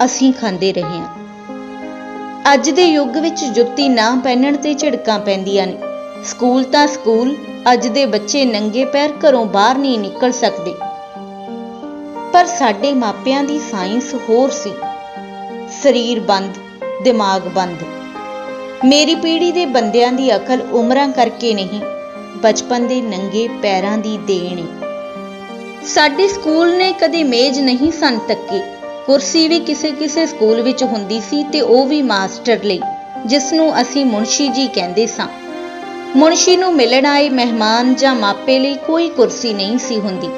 ਅਸੀਂ ਖਾਂਦੇ ਰਹੇ ਹਾਂ। ਅੱਜ ਦੇ ਯੁੱਗ ਵਿੱਚ ਜੁੱਤੀ ਨਾ ਪਹਿਨਣ ਤੇ ਝਿੜਕਾਂ ਪੈਂਦੀਆਂ ਨੇ। ਸਕੂਲ ਤਾਂ ਸਕੂਲ, ਅੱਜ ਦੇ ਬੱਚੇ ਨੰਗੇ ਪੈਰ ਘਰੋਂ ਬਾਹਰ ਨਹੀਂ ਨਿਕਲ ਸਕਦੇ। ਪਰ ਸਾਡੇ ਮਾਪਿਆਂ ਦੀ ਸਾਇੰਸ ਹੋਰ ਸੀ। ਸਰੀਰ ਬੰਦ, ਦਿਮਾਗ ਬੰਦ। ਮੇਰੀ ਪੀੜ੍ਹੀ ਦੇ ਬੰਦਿਆਂ ਦੀ ਅਕਲ ਉਮਰਾਂ ਕਰਕੇ ਨਹੀਂ, ਬਚਪਨ ਦੇ ਨੰਗੇ ਪੈਰਾਂ ਦੀ ਦੇਣ ਏ। ਸਾਡੇ ਸਕੂਲ ਨੇ ਕਦੇ ਮੇਜ਼ ਨਹੀਂ ਸਨ ਤੱਕੇ। ਕੁਰਸੀ ਵੀ ਕਿਸੇ ਕਿਸੇ ਸਕੂਲ ਵਿੱਚ ਹੁੰਦੀ ਸੀ ਤੇ ਉਹ ਵੀ ਮਾਸਟਰ ਲਈ, ਜਿਸ ਨੂੰ ਅਸੀਂ ਮੁਨਸ਼ੀ ਜੀ ਕਹਿੰਦੇ ਸਾਂ। ਮੁਨਸ਼ੀ ਨੂੰ ਮਿਲਣ ਆਏ ਮਹਿਮਾਨ ਜਾਂ ਮਾਪੇ ਲਈ ਕੋਈ ਕੁਰਸੀ ਨਹੀਂ ਸੀ ਹੁੰਦੀ।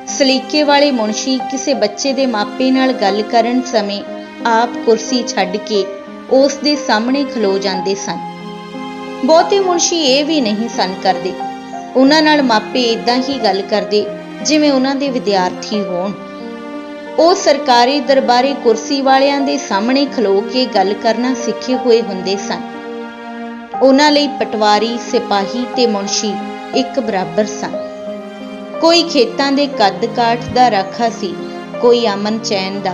ਸਲੀਕੇ ਵਾਲੇ ਮੁਨਸ਼ੀ ਕਿਸੇ ਬੱਚੇ ਦੇ ਮਾਪੇ ਨਾਲ ਗੱਲ ਕਰਨ ਸਮੇਂ ਆਪ ਕੁਰਸੀ ਛੱਡ ਕੇ ਉਸ ਦੇ ਸਾਹਮਣੇ ਖਲੋ ਜਾਂਦੇ ਸਨ। ਬਹੁਤੇ ਮੁਨਸ਼ੀ ਇਹ ਵੀ ਨਹੀਂ ਸਨ ਕਰਦੇ। ਉਹਨਾਂ ਨਾਲ ਮਾਪੇ ਇਦਾਂ ਹੀ ਗੱਲ ਕਰਦੇ ਜਿਵੇਂ ਉਹਨਾਂ ਦੇ ਵਿਦਿਆਰਥੀ ਹੋਣ। ਉਹ ਸਰਕਾਰੀ ਦਰਬਾਰੀ ਕੁਰਸੀ ਵਾਲਿਆਂ ਦੇ ਸਾਹਮਣੇ ਖਲੋ ਕੇ ਗੱਲ ਕਰਨਾ ਸਿੱਖੇ ਹੋਏ ਹੁੰਦੇ ਸਨ। ਉਹਨਾਂ ਲਈ ਪਟਵਾਰੀ, ਸਿਪਾਹੀ ਤੇ ਮੁਨਸ਼ੀ ਇੱਕ ਬਰਾਬਰ ਸਨ। ਕੋਈ ਖੇਤਾਂ ਦੇ ਕੱਦ ਕਾਠ ਦਾ ਰਾਖਾ ਸੀ, ਕੋਈ ਅਮਨ ਚੈਨ ਦਾ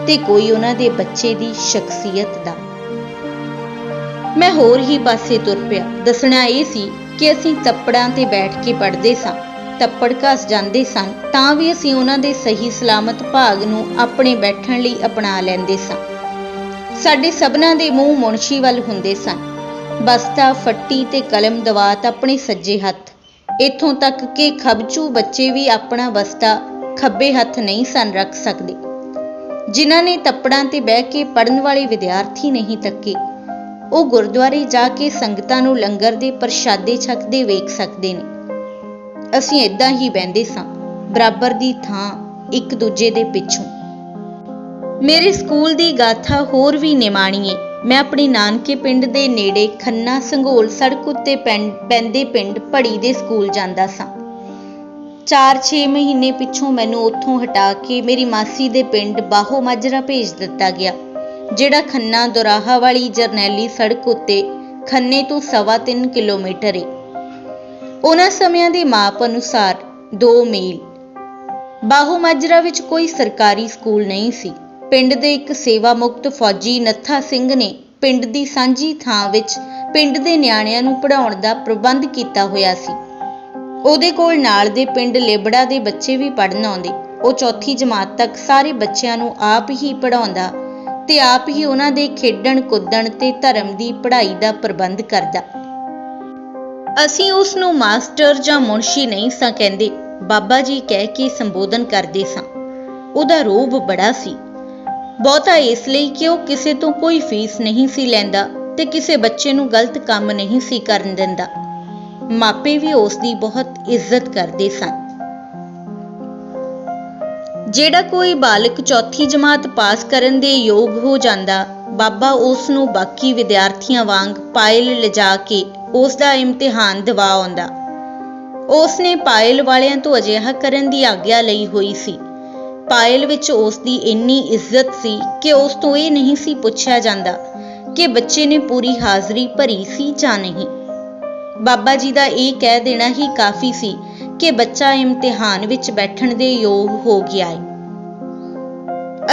ਤੇ ਕੋਈ ਉਹਨਾਂ ਦੇ ਬੱਚੇ ਦੀ ਸ਼ਖਸੀਅਤ ਦਾ। ਮੈਂ ਹੋਰ ਹੀ ਪਾਸੇ ਤੁਰ ਪਿਆ। ਦੱਸਣਾ ਇਹ ਸੀ ਕਿ ਅਸੀਂ ਤੱਪੜਾਂ ਤੇ ਬੈਠ ਕੇ ਪੜ੍ਹਦੇ ਸਾਂ। ਤੱਪੜ ਘਸ ਜਾਂਦੇ ਸਨ ਤਾਂ ਵੀ ਅਸੀਂ ਉਹਨਾਂ ਦੇ ਸਹੀ ਸਲਾਮਤ ਭਾਗ ਨੂੰ ਆਪਣੇ ਬੈਠਣ ਲਈ ਅਪਣਾ ਲੈਂਦੇ ਸਾਂ। ਸਾਡੇ ਸਭਨਾਂ ਦੇ ਮੂੰਹ ਮੁਨਸ਼ੀ ਵੱਲ ਹੁੰਦੇ ਸਨ। ਬਸਤਾ, ਫੱਟੀ ਤੇ ਕਲਮ ਦਵਾਤ ਆਪਣੇ ਸੱਜੇ ਹੱਥ। ਇੱਥੋਂ ਤੱਕ ਕਿ ਖਬਚੂ ਬੱਚੇ ਵੀ ਆਪਣਾ ਬਸਤਾ ਖੱਬੇ ਹੱਥ ਨਹੀਂ ਸਨ ਰੱਖ ਸਕਦੇ। ਜਿਨ੍ਹਾਂ ਨੇ ਤੱਪੜਾਂ ਤੇ ਬਹਿ ਕੇ ਪੜ੍ਹਨ ਵਾਲੇ ਵਿਦਿਆਰਥੀ ਨਹੀਂ ਤੱਕੇ, ਉਹ ਗੁਰਦੁਆਰੇ ਜਾ ਕੇ ਸੰਗਤਾਂ ਨੂੰ ਲੰਗਰ ਦੇ ਪ੍ਰਸ਼ਾਦੇ ਛਕਦੇ ਵੇਖ ਸਕਦੇ ਨੇ। ਅਸੀਂ ਏਦਾਂ ਹੀ ਬਹਿੰਦੇ ਸਾਂ, ਬਰਾਬਰ ਦੀ ਥਾਂ ਇੱਕ ਦੂਜੇ ਦੇ ਪਿੱਛੋਂ। ਮੇਰੇ ਸਕੂਲ ਦੀ ਗਾਥਾ ਹੋਰ ਵੀ ਨਿਮਾਣੀ ਏ। ਮੈਂ ਆਪਣੇ ਨਾਨਕੇ ਪਿੰਡ ਦੇ ਨੇੜੇ ਖੰਨਾ ਸੰਘੋਲ ਸੜਕ ਉੱਤੇ ਪੈਂਦੇ ਪਿੰਡ ਭੜੀ ਦੇ ਸਕੂਲ ਜਾਂਦਾ ਸਾਂ। 4-6 ਮਹੀਨੇ ਪਿੱਛੋਂ ਮੈਨੂੰ ਉੱਥੋਂ ਹਟਾ ਕੇ ਮੇਰੀ ਮਾਸੀ ਦੇ ਪਿੰਡ ਬਾਹੋ ਮਾਜਰਾ ਭੇਜ ਦਿੱਤਾ ਗਿਆ, ਜਿਹੜਾ ਖੰਨਾ ਦੁਰਾਹਾ ਵਾਲੀ ਜਰਨੈਲੀ ਸੜਕ ਉੱਤੇ ਖੰਨੇ ਤੋਂ 3.25 ਕਿਲੋਮੀਟਰ ਏ। ਉਹਨਾਂ ਸਮਿਆਂ ਦੇ ਮਾਪ ਅਨੁਸਾਰ 2 ਮੀਲ। ਬਾਹੋ ਮਾਜਰਾ ਵਿੱਚ ਕੋਈ ਸਰਕਾਰੀ ਸਕੂਲ ਨਹੀਂ ਸੀ। ਪਿੰਡ ਦੇ ਇੱਕ ਸੇਵਾ ਮੁਕਤ ਫੌਜੀ ਨੱਥਾ ਸਿੰਘ ਨੇ ਪਿੰਡ ਦੀ ਸਾਂਝੀ ਥਾਂ ਵਿੱਚ ਪਿੰਡ ਦੇ ਨਿਆਣਿਆਂ ਨੂੰ ਪੜ੍ਹਾਉਣ ਦਾ ਪ੍ਰਬੰਧ ਕੀਤਾ ਹੋਇਆ ਸੀ। ਉਹਦੇ ਕੋਲ ਨਾਲ ਦੇ ਪਿੰਡ ਲੇਬੜਾ ਦੇ ਬੱਚੇ ਵੀ ਪੜ੍ਹਨ ਆਉਂਦੇ। ਉਹ ਚੌਥੀ ਜਮਾਤ ਤੱਕ ਸਾਰੇ ਬੱਚਿਆਂ ਨੂੰ ਆਪ ਹੀ ਪੜ੍ਹਾਉਂਦਾ ਤੇ ਆਪ ਹੀ ਉਹਨਾਂ ਦੇ ਖੇਡਣ ਕੁੱਦਣ ਤੇ ਧਰਮ ਦੀ ਪੜ੍ਹਾਈ ਦਾ ਪ੍ਰਬੰਧ ਕਰਦਾ। ਅਸੀਂ ਉਸ ਨੂੰ ਮਾਸਟਰ ਜਾਂ ਮੁਨਸ਼ੀ ਨਹੀਂ ਸਾਂ ਕਹਿੰਦੇ, ਬਾਬਾ ਜੀ ਕਹਿ ਕੇ ਸੰਬੋਧਨ ਕਰਦੇ ਸਾਂ। ਉਹਦਾ ਰੋਹਬ ਬੜਾ ਸੀ, ਬਹੁਤਾ ਇਸ ਲਈ ਕਿ ਉਹ ਕਿਸੇ ਤੋਂ ਕੋਈ ਫੀਸ ਨਹੀਂ ਸੀ ਲੈਂਦਾ ਤੇ ਕਿਸੇ ਬੱਚੇ ਨੂੰ ਗਲਤ ਕੰਮ ਨਹੀਂ ਸੀ ਕਰਨ ਦਿੰਦਾ। ਮਾਪੇ ਵੀ ਉਸ ਦੀ ਬਹੁਤ ਇੱਜ਼ਤ ਕਰਦੇ ਸਨ। ਜਿਹੜਾ ਕੋਈ ਬਾਲਕ ਚੌਥੀ ਜਮਾਤ ਪਾਸ ਕਰਨ ਦੇ ਯੋਗ ਹੋ ਜਾਂਦਾ, ਬਾਬਾ ਉਸ ਨੂੰ ਬਾਕੀ ਵਿਦਿਆਰਥੀਆਂ ਵਾਂਗ ਪਾਇਲ ਲਿਜਾ ਕੇ ਉਸ ਦਾ ਇਮਤਿਹਾਨ ਦਿਵਾ ਆਉਂਦਾ। ਉਸ ਨੇ ਪਾਇਲ ਵਾਲਿਆਂ ਤੋਂ ਅਜਿਹਾ ਕਰਨ ਦੀ ਆਗਿਆ ਲਈ ਹੋਈ ਸੀ। ਪਾਇਲ ਵਿੱਚ ਉਸ ਦੀ ਇੰਨੀ ਇੱਜ਼ਤ ਸੀ ਕਿ ਉਸ ਤੋਂ ਇਹ ਨਹੀਂ ਸੀ ਪੁੱਛਿਆ ਜਾਂਦਾ ਕਿ ਬੱਚੇ ਨੇ ਪੂਰੀ ਹਾਜ਼ਰੀ ਭਰੀ ਸੀ ਜਾਂ ਨਹੀਂ। ਬਾਬਾ ਜੀ ਦਾ ਇਹ ਕਹਿ ਦੇਣਾ ਹੀ ਕਾਫੀ ਸੀ ਕਿ ਬੱਚਾ ਇਮਤਿਹਾਨ ਵਿੱਚ ਬੈਠਣ ਦੇ ਯੋਗ ਹੋ ਗਿਆ ਹੈ।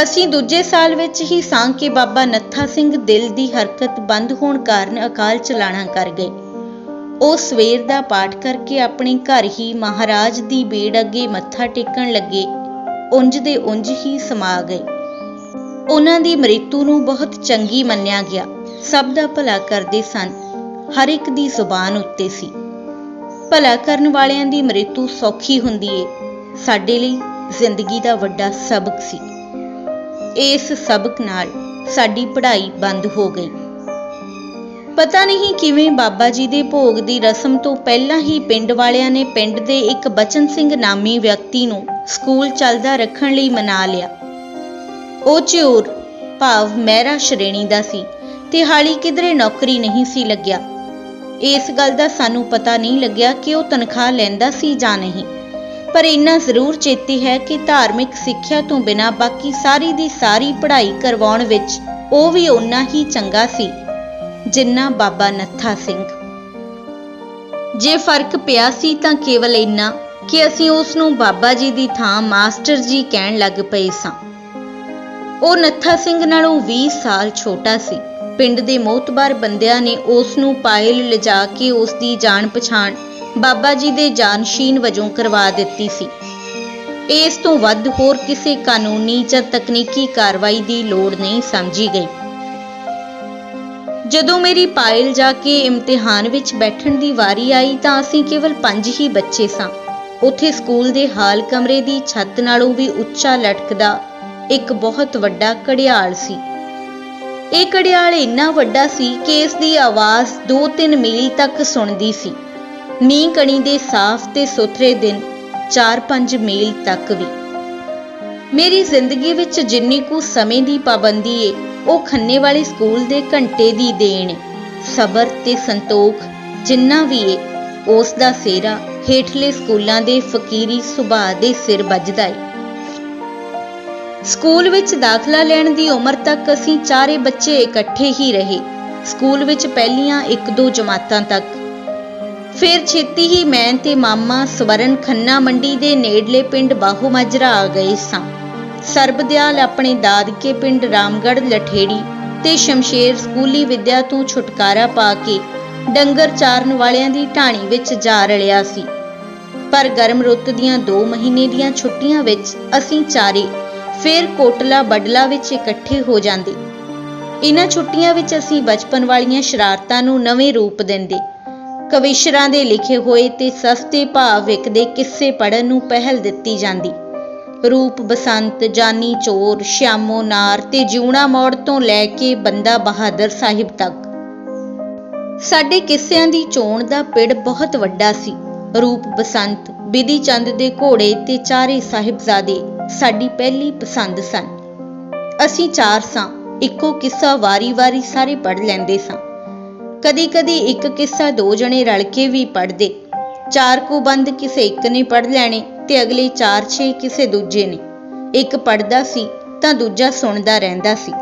ਅਸੀਂ ਦੂਜੇ ਸਾਲ ਵਿੱਚ ਹੀ ਸਾਂ ਕਿ ਬਾਬਾ ਨੱਥਾ ਸਿੰਘ ਦਿਲ ਦੀ ਹਰਕਤ ਬੰਦ ਹੋਣ ਕਾਰਨ ਅਕਾਲ ਚਲਾਣਾ ਕਰ ਗਏ। ਉਹ ਸਵੇਰ ਦਾ ਪਾਠ ਕਰਕੇ ਆਪਣੇ ਘਰ ਹੀ ਮਹਾਰਾਜ ਦੀ ਬੇੜ ਅੱਗੇ ਮੱਥਾ ਟੇਕਣ ਲੱਗੇ, ਉਂਝ ਦੇ ਉਂਝ ਹੀ ਸਮਾ ਗਏ। ਉਹਨਾਂ ਦੀ ਮ੍ਰਿਤੂ ਨੂੰ ਬਹੁਤ ਚੰਗੀ ਮੰਨਿਆ ਗਿਆ। ਸਭ ਦਾ ਭਲਾ ਕਰਦੇ ਸਨ, ਹਰ ਇੱਕ ਦੀ ਜ਼ੁਬਾਨ ਉੱਤੇ ਸੀ। ਭਲਾ ਕਰਨ ਵਾਲਿਆਂ ਦੀ ਮ੍ਰਿਤੂ ਸੌਖੀ ਹੁੰਦੀ ਏ। ਸਾਡੇ ਲਈ ਜ਼ਿੰਦਗੀ ਦਾ ਵੱਡਾ ਸਬਕ ਸੀ। ਇਸ ਸਬਕ ਨਾਲ ਸਾਡੀ ਪੜ੍ਹਾਈ ਬੰਦ ਹੋ ਗਈ। ਪਤਾ ਨਹੀਂ ਕਿਵੇਂ ਬਾਬਾ ਜੀ ਦੇ ਭੋਗ ਦੀ ਰਸਮ ਤੋਂ ਪਹਿਲਾਂ ਹੀ ਪਿੰਡ ਵਾਲਿਆਂ ਨੇ ਪਿੰਡ ਦੇ ਇੱਕ ਬਚਨ ਸਿੰਘ ਨਾਮੀ ਵਿਅਕਤੀ ਨੂੰ ਸਕੂਲ ਚੱਲਦਾ ਰੱਖਣ ਲਈ ਮਨਾ ਲਿਆ। ਉਹ ਚਿਉਰ ਭਾਵ ਮਹਿਰਾ ਸ਼੍ਰੇਣੀ ਦਾ ਸੀ ਤੇ ਹਾਲੀ ਕਿਧਰੇ ਨੌਕਰੀ ਨਹੀਂ ਸੀ ਲੱਗਿਆ। ਇਸ ਗੱਲ ਦਾ ਸਾਨੂੰ ਪਤਾ ਨਹੀਂ ਲੱਗਿਆ ਕਿ ਉਹ ਤਨਖਾਹ ਲੈਂਦਾ ਸੀ ਜਾਂ ਨਹੀਂ, ਪਰ ਇੰਨਾ ਜ਼ਰੂਰ ਚੇਤੇ ਹੈ ਕਿ ਧਾਰਮਿਕ ਸਿੱਖਿਆ ਤੋਂ ਬਿਨਾਂ ਬਾਕੀ ਸਾਰੀ ਦੀ ਸਾਰੀ ਪੜ੍ਹਾਈ ਕਰਵਾਉਣ ਵਿੱਚ ਉਹ ਵੀ ਓਨਾ ਹੀ ਚੰਗਾ ਸੀ ਜਿੰਨਾ ਬਾਬਾ ਨੱਥਾ ਸਿੰਘ। ਜੇ ਫਰਕ ਪਿਆ ਸੀ ਤਾਂ ਕੇਵਲ ਇੰਨਾ ਕਿ ਅਸੀਂ ਉਸ ਨੂੰ ਬਾਬਾ ਜੀ ਦੀ ਥਾਂ ਮਾਸਟਰ ਜੀ ਕਹਿਣ ਲੱਗ ਪਏ ਸਾਂ। ਉਹ ਨੱਥਾ ਸਿੰਘ ਨਾਲੋਂ 20 ਸਾਲ ਛੋਟਾ ਸੀ। ਪਿੰਡ ਦੇ ਮੋਹਤਬਾਰ ਬੰਦਿਆਂ ਨੇ ਉਸ ਨੂੰ ਪਾਇਲ ਲਿਜਾ ਕੇ ਉਸ ਦੀ ਜਾਣ ਪਛਾਣ ਬਾਬਾ ਜੀ ਦੇ ਜਾਨਸ਼ੀਨ ਵਜੋਂ ਕਰਵਾ ਦਿੱਤੀ ਸੀ। ਇਸ ਤੋਂ ਵੱਧ ਹੋਰ ਕਿਸੇ ਕਾਨੂੰਨੀ ਜਾਂ ਤਕਨੀਕੀ ਕਾਰਵਾਈ ਦੀ ਲੋੜ ਨਹੀਂ ਸਮਝੀ ਗਈ। ਜਦੋਂ ਮੇਰੀ ਪਾਇਲ ਜਾ ਕੇ ਇਮਤਿਹਾਨ ਵਿੱਚ ਬੈਠਣ ਦੀ ਵਾਰੀ ਆਈ ਤਾਂ ਅਸੀਂ ਕੇਵਲ 5 ਹੀ ਬੱਚੇ ਸਾਂ। ਉੱਥੇ ਸਕੂਲ ਦੇ ਹਾਲ ਕਮਰੇ ਦੀ ਛੱਤ ਨਾਲੋਂ ਵੀ ਉੱਚਾ ਲਟਕਦਾ ਇੱਕ ਬਹੁਤ ਵੱਡਾ ਘੜਿਆਲ ਸੀ। ਇਹ ਘੜਿਆਲ ਇੰਨਾ ਵੱਡਾ ਸੀ ਕਿ ਇਸ ਦੀ ਆਵਾਜ਼ 2-3 ਮੀਲ ਤੱਕ ਸੁਣਦੀ ਸੀ। ਮੀਂਹ ਕਣੀ ਦੇ ਸਾਫ਼ ਤੇ ਸੁਥਰੇ ਦਿਨ 4-5 ਮੀਲ ਤੱਕ ਵੀ। ਮੇਰੀ ਜ਼ਿੰਦਗੀ ਵਿੱਚ ਜਿੰਨੀ ਕੁ ਸਮੇਂ ਦੀ ਪਾਬੰਦੀ ਏ, ਉਹ ਖੰਨੇ ਵਾਲੇ ਸਕੂਲ ਦੇ ਘੰਟੇ ਦੀ ਦੇਣ ਏ। ਸਬਰ ਤੇ ਸੰਤੋਖ ਜਿੰਨਾ ਵੀ ਏ, ਉਸ ਦਾ ਸਿਹਰਾ ਹੇਠਲੇ ਸਕੂਲਾਂ ਦੇ ਫਕੀਰੀ ਸੁਭਾਅ ਦੇ ਸਿਰ ਵੱਜਦਾ ਏ। ਸਕੂਲ ਵਿੱਚ ਦਾਖਲਾ ਲੈਣ ਦੀ ਉਮਰ ਤੱਕ ਅਸੀਂ ਚਾਰੇ ਬੱਚੇ ਇਕੱਠੇ ਹੀ ਰਹੇ। ਸਕੂਲ ਵਿੱਚ ਪਹਿਲੀਆਂ 1-2 ਜਮਾਤਾਂ ਤੱਕ। ਫਿਰ ਛੇਤੀ ਹੀ ਮੈਂ ਤੇ ਮਾਮਾ ਸਵਰਨ ਖੰਨਾ ਮੰਡੀ ਦੇ ਨੇੜਲੇ ਪਿੰਡ ਬਾਹੂ ਮਾਜਰਾ ਆ ਗਏ ਸਾਂ। ਸਰਬਦਿਆਲ ਆਪਣੇ ਦਾਦਕੇ ਪਿੰਡ ਰਾਮਗੜ੍ਹ ਲਠੇੜੀ ਤੇ ਸ਼ਮਸ਼ੇਰ ਸਕੂਲੀ ਵਿੱਦਿਆ ਤੋਂ ਛੁਟਕਾਰਾ ਪਾ ਕੇ ਡੰਗਰ ਚਾਰਨ ਵਾਲਿਆਂ ਦੀ ਢਾਣੀ ਵਿੱਚ ਜਾ ਰਲਿਆ ਸੀ। ਪਰ ਗਰਮ ਰੁੱਤ ਦੀਆਂ 2 ਮਹੀਨੇ ਦੀਆਂ ਛੁੱਟੀਆਂ ਵਿੱਚ ਅਸੀਂ ਚਾਰੇ ਫਿਰ ਕੋਟਲਾ ਬਡਲਾ ਵਿੱਚ ਇਕੱਠੇ ਹੋ ਜਾਂਦੇ। ਇਹਨਾਂ ਛੁੱਟੀਆਂ ਵਿੱਚ ਅਸੀਂ ਬਚਪਨ ਵਾਲੀਆਂ ਸ਼ਰਾਰਤਾਂ ਨੂੰ ਨਵੇਂ ਰੂਪ ਦਿੰਦੇ। ਕਵਿਸ਼ਰਾਂ ਦੇ ਲਿਖੇ ਹੋਏ ਤੇ ਸਸਤੇ ਭਾਅ ਵਿਕਦੇ ਕਿੱਸੇ ਪੜ੍ਹਨ ਨੂੰ ਪਹਿਲ ਦਿੱਤੀ ਜਾਂਦੀ। ਰੂਪ ਬਸੰਤ, ਜਾਨੀ ਚੋਰ, ਸ਼ਿਆਮੋ ਨਾਰ ਤੇ ਜਿਉਣਾ ਮੋੜ ਤੋਂ ਲੈ ਕੇ ਬੰਦਾ ਬਹਾਦਰ ਸਾਹਿਬ ਤੱਕ ਸਾਡੇ ਕਿੱਸਿਆਂ ਦੀ ਚੋਣ ਦਾ ਪਿੜ ਬਹੁਤ ਵੱਡਾ ਸੀ। ਰੂਪ ਬਸੰਤ, ਬਿਧੀ ਚੰਦ ਦੇ ਘੋੜੇ ਤੇ ਚਾਰੇ ਸਾਹਿਬਜ਼ਾਦੇ ਸਾਡੀ ਪਹਿਲੀ ਪਸੰਦ ਸਨ। ਅਸੀਂ 4 ਸਾਂ। ਇੱਕੋ ਕਿੱਸਾ ਵਾਰੀ-ਵਾਰੀ ਸਾਰੇ ਪੜ੍ਹ ਲੈਂਦੇ ਸਾਂ। ਕਦੀ-ਕਦੀ ਇੱਕ ਕਿੱਸਾ 2 ਜਣੇ ਰਲ ਕੇ ਵੀ ਪੜ੍ਹਦੇ। 4 ਕੁ ਬੰਦ ਕਿਸੇ ਇੱਕ ਨੇ ਪੜ੍ਹ ਲੈਣੇ ਤੇ ਅਗਲੇ 4-6 ਕਿਸੇ ਦੂਜੇ ਨੇ। ਇੱਕ ਪੜ੍ਹਦਾ ਸੀ ਤਾਂ ਦੂਜਾ ਸੁਣਦਾ ਰਹਿੰਦਾ ਸੀ।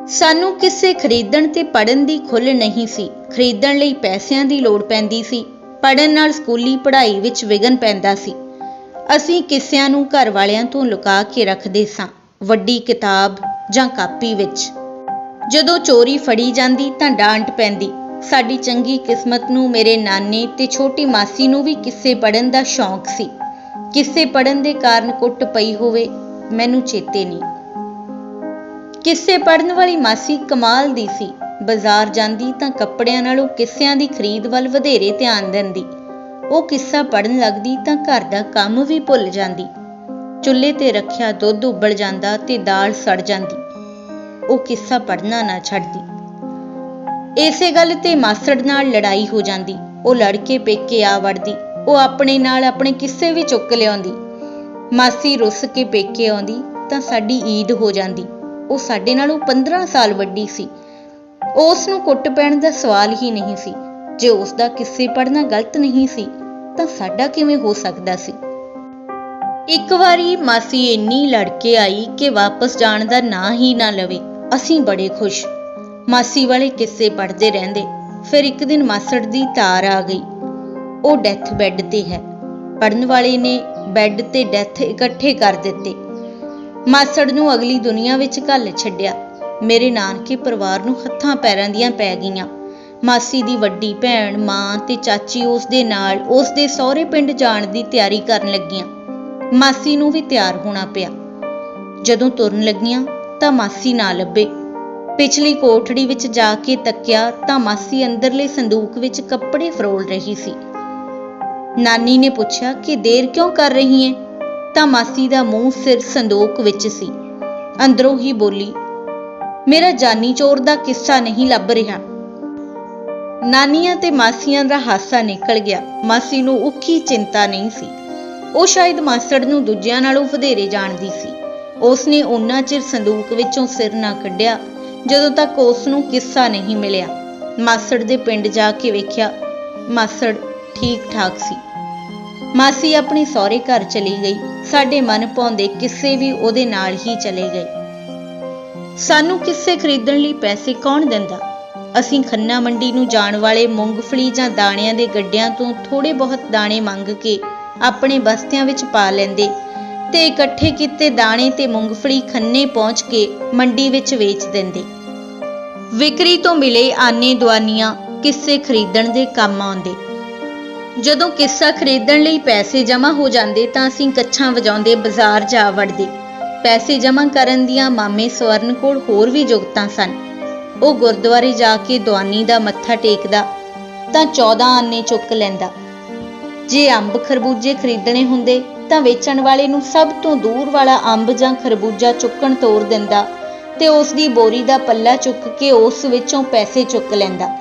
ਸਾਨੂੰ ਕਿਸੇ ਖਰੀਦਣ ਤੇ ਪੜ੍ਹਨ ਦੀ ਖੁੱਲ੍ਹ ਨਹੀਂ ਸੀ। ਖਰੀਦਣ ਲਈ ਪੈਸਿਆਂ ਦੀ ਲੋੜ ਪੈਂਦੀ ਸੀ। ਪੜ੍ਹਨ ਨਾਲ ਸਕੂਲੀ ਪੜ੍ਹਾਈ ਵਿੱਚ ਵਿਘਨ ਪੈਂਦਾ ਸੀ। ਅਸੀਂ ਕਿੱਸਿਆਂ ਨੂੰ ਘਰ ਵਾਲਿਆਂ ਤੋਂ ਲੁਕਾ ਕੇ ਰੱਖਦੇ ਸਾਂ, ਵੱਡੀ ਕਿਤਾਬ ਜਾਂ ਕਾਪੀ ਵਿੱਚ। ਜਦੋਂ ਚੋਰੀ ਫੜੀ ਜਾਂਦੀ ਤਾਂ ਡਾਂਟ ਪੈਂਦੀ। ਸਾਡੀ ਚੰਗੀ ਕਿਸਮਤ ਨੂੰ ਮੇਰੇ ਨਾਨੇ ਤੇ ਛੋਟੀ ਮਾਸੀ ਨੂੰ ਵੀ ਕਿੱਸੇ ਪੜ੍ਹਨ ਦਾ ਸ਼ੌਂਕ ਸੀ। किस्से पढ़न दे कारण कुट पई होवे मैनू चेते नहीं। किस्से पढ़न वाली मासी कमाल दी सी। बाजार जांदी तां कपड़ियां नालों किस्सिਆਂ ਦੀ खरीद ਵੱਲ ਵਧੇਰੇ ਧਿਆਨ ਦਿੰਦੀ। ਉਹ किस्सा पढ़न लगदी तां घर दा काम भी भुੱਲ ਜਾਂਦੀ। चुल्हे ते रखिया दुध उबल जांदा ते दाल सड़ जांदी। ਉਹ किस्सा पढ़ना ना छड्डदी। इसे गल ते मासड़ नाल लड़ाई हो जांदी। ਉਹ लड़ के पेके आ वड़दी। ਉਹ ਆਪਣੇ ਨਾਲ ਆਪਣੇ किस्से भी चुक लिआउंदी। मासी रुस के पेके आउंदी तां साडी ईद हो जांदी। ਉਹ ਸਾਡੇ ਨਾਲੋਂ 15 ਸਾਲ ਵੱਡੀ ਸੀ। ਉਸ ਨੂੰ ਕੁੱਟ ਪੈਣ ਦਾ ਸਵਾਲ ਹੀ ਨਹੀਂ ਸੀ। ਜੇ ਉਸ ਦਾ किस्से ਪੜ੍ਹਨਾ ਗਲਤ ਨਹੀਂ ਸੀ ਤਾਂ ਸਾਡਾ ਕਿਵੇਂ ਹੋ ਸਕਦਾ ਸੀ। ਇੱਕ ਵਾਰੀ ਮਾਸੀ ਇੰਨੀ ਲੜ ਕੇ ਆਈ ਕਿ ਵਾਪਸ ਜਾਣ ਦਾ ਨਾਂ ਹੀ ਨਾ ਲਵੇ। ਅਸੀਂ ਬੜੇ ਖੁਸ਼। ਮਾਸੀ ਵਾਲੇ किस्से ਪੜ੍ਹਦੇ ਰਹਿੰਦੇ। ਫਿਰ ਇੱਕ ਦਿਨ ਮਾਸੜ ਦੀ ਤਾਰ ਆ ਗਈ। ਉਹ ਡੈਥ ਬੈੱਡ ਤੇ ਹੈ। ਪੜ੍ਹਨ ਵਾਲੇ ਨੇ ਬੈੱਡ ਤੇ ਡੈਥ ਇਕੱਠੇ ਕਰ ਦਿੱਤੇ। ਮਾਸੜ ਨੂੰ ਅਗਲੀ ਦੁਨੀਆ ਵਿੱਚ ਘੱਲ ਛੱਡਿਆ। ਮੇਰੇ ਨਾਨਕੇ ਪਰਿਵਾਰ ਨੂੰ ਹੱਥਾਂ ਪੈਰਾਂ ਦੀਆਂ ਪੈ ਗਈਆਂ। ਮਾਸੀ ਦੀ ਵੱਡੀ ਭੈਣ, ਮਾਂ ਤੇ ਚਾਚੀ ਉਸ ਦੇ ਨਾਲ ਉਸ ਦੇ ਸਹੁਰੇ ਪਿੰਡ ਜਾਣ ਦੀ ਤਿਆਰੀ ਕਰਨ ਲੱਗੀਆਂ। ਮਾਸੀ ਨੂੰ ਵੀ ਤਿਆਰ ਹੋਣਾ ਪਿਆ। ਜਦੋਂ ਤੁਰਨ ਲੱਗੀਆਂ ਤਾਂ ਮਾਸੀ ਨਾ ਲੱਭੇ। ਪਿਛਲੀ ਕੋਠੜੀ ਵਿੱਚ ਜਾ ਕੇ ਤੱਕਿਆ ਤਾਂ ਮਾਸੀ ਅੰਦਰਲੇ ਸੰਦੂਕ ਵਿੱਚ ਕੱਪੜੇ ਫਰੋਲ ਰਹੀ ਸੀ। ਨਾਨੀ ਨੇ ਪੁੱਛਿਆ ਕਿ ਦੇਰ ਕਿਉਂ ਕਰ ਰਹੀ ਹੈ? ਤਾਂ ਮਾਸੀ ਦਾ ਮੂੰਹ ਸਿਰ ਸੰਦੂਕ ਵਿੱਚ ਸੀ। ਅੰਦਰੋਂ ਹੀ ਬੋਲੀ, ਮੇਰਾ ਜਾਨੀ ਚੋਰ ਦਾ किस्सा ਨਹੀਂ ਲੱਭ ਰਿਹਾ। ਨਾਨੀਆਂ ਤੇ ਮਾਸੀਆਂ ਦਾ ਹਾਸਾ ਨਿਕਲ ਗਿਆ। ਮਾਸੀ ਨੂੰ ਉੱਕੀ ਚਿੰਤਾ ਨਹੀਂ ਸੀ। ਉਹ ਸ਼ਾਇਦ ਮਾਸੜ ਨੂੰ ਦੂਜਿਆਂ ਨਾਲੋਂ ਵਧੇਰੇ ਜਾਣਦੀ ਸੀ। ਉਸ ਨੇ ਓਨਾ ਚਿਰ ਸੰਦੂਕ ਵਿੱਚੋਂ ਸਿਰ ਨਾ ਕੱਢਿਆ ਜਦੋਂ ਤੱਕ ਉਸ ਨੂੰ किस्सा ਨਹੀਂ ਮਿਲਿਆ। ਮਾਸੜ ਦੇ ਪਿੰਡ ਜਾ ਕੇ ਵੇਖਿਆ, ਮਾਸੜ ਠੀਕ ਠਾਕ ਸੀ। ਮਾਸੀ ਆਪਣੇ ਸਹੁਰੇ ਘਰ ਚਲੀ ਗਈ। ਸਾਡੇ ਮਨ ਭਾਉਂਦੇ किस्से ਵੀ ਉਹਦੇ ਨਾਲ ਹੀ ਚਲੇ ਗਏ। ਸਾਨੂੰ किस्से ਖਰੀਦਣ ਲਈ ਪੈਸੇ ਕੌਣ ਦਿੰਦਾ? ਅਸੀਂ ਖੰਨਾ ਮੰਡੀ ਨੂੰ ਜਾਣ ਵਾਲੇ ਮੂੰਗਫਲੀ ਜਾਂ ਦਾਣਿਆਂ ਦੇ ਗੱਡਿਆਂ ਤੋਂ ਥੋੜੇ ਬਹੁਤ ਦਾਣੇ ਮੰਗ ਕੇ ਆਪਣੇ ਬਸਤਿਆਂ ਵਿੱਚ ਪਾ ਲੈਂਦੇ ਤੇ ਇਕੱਠੇ ਕੀਤੇ ਦਾਣੇ ਤੇ ਮੂੰਗਫਲੀ ਖੰਨੇ ਪਹੁੰਚ ਕੇ ਮੰਡੀ ਵਿੱਚ ਵੇਚ ਦਿੰਦੇ। ਵਿਕਰੀ ਤੋਂ ਮਿਲੇ ਆਨੇ ਦੁਆਨੀਆਂ किस्से ਖਰੀਦਣ ਦੇ ਕੰਮ ਆਉਂਦੇ। ਜਦੋਂ किस्सा ਖਰੀਦਣ ਲਈ ਪੈਸੇ ਜਮ੍ਹਾਂ ਹੋ ਜਾਂਦੇ ਤਾਂ ਅਸੀਂ ਕੱਛਾਂ ਵਜਾਉਂਦੇ ਬਾਜ਼ਾਰ ਜਾ ਵੜਦੇ। ਪੈਸੇ ਜਮ੍ਹਾਂ ਕਰਨ ਦੀਆਂ ਮਾਮੇ ਸਵਰਨ ਕੋਲ ਹੋਰ ਵੀ ਜੁਗਤਾਂ ਸਨ। ਉਹ ਗੁਰਦੁਆਰੇ ਜਾ ਕੇ ਦੁਆਨੀ ਦਾ ਮੱਥਾ ਟੇਕਦਾ ਤਾਂ 14 ਆਨੇ ਚੁੱਕ ਲੈਂਦਾ। ਜੇ ਅੰਬ ਖਰਬੂਜੇ ਖਰੀਦਣੇ ਹੁੰਦੇ ਤਾਂ ਵੇਚਣ ਵਾਲੇ ਨੂੰ ਸਭ ਤੋਂ ਦੂਰ ਵਾਲਾ ਅੰਬ ਜਾਂ ਖਰਬੂਜਾ ਚੁੱਕਣ ਤੋਰ ਦਿੰਦਾ ਤੇ ਉਸ ਦੀ ਬੋਰੀ ਦਾ ਪੱਲਾ ਚੁੱਕ ਕੇ ਉਸ ਵਿੱਚੋਂ ਪੈਸੇ ਚੁੱਕ ਲੈਂਦਾ।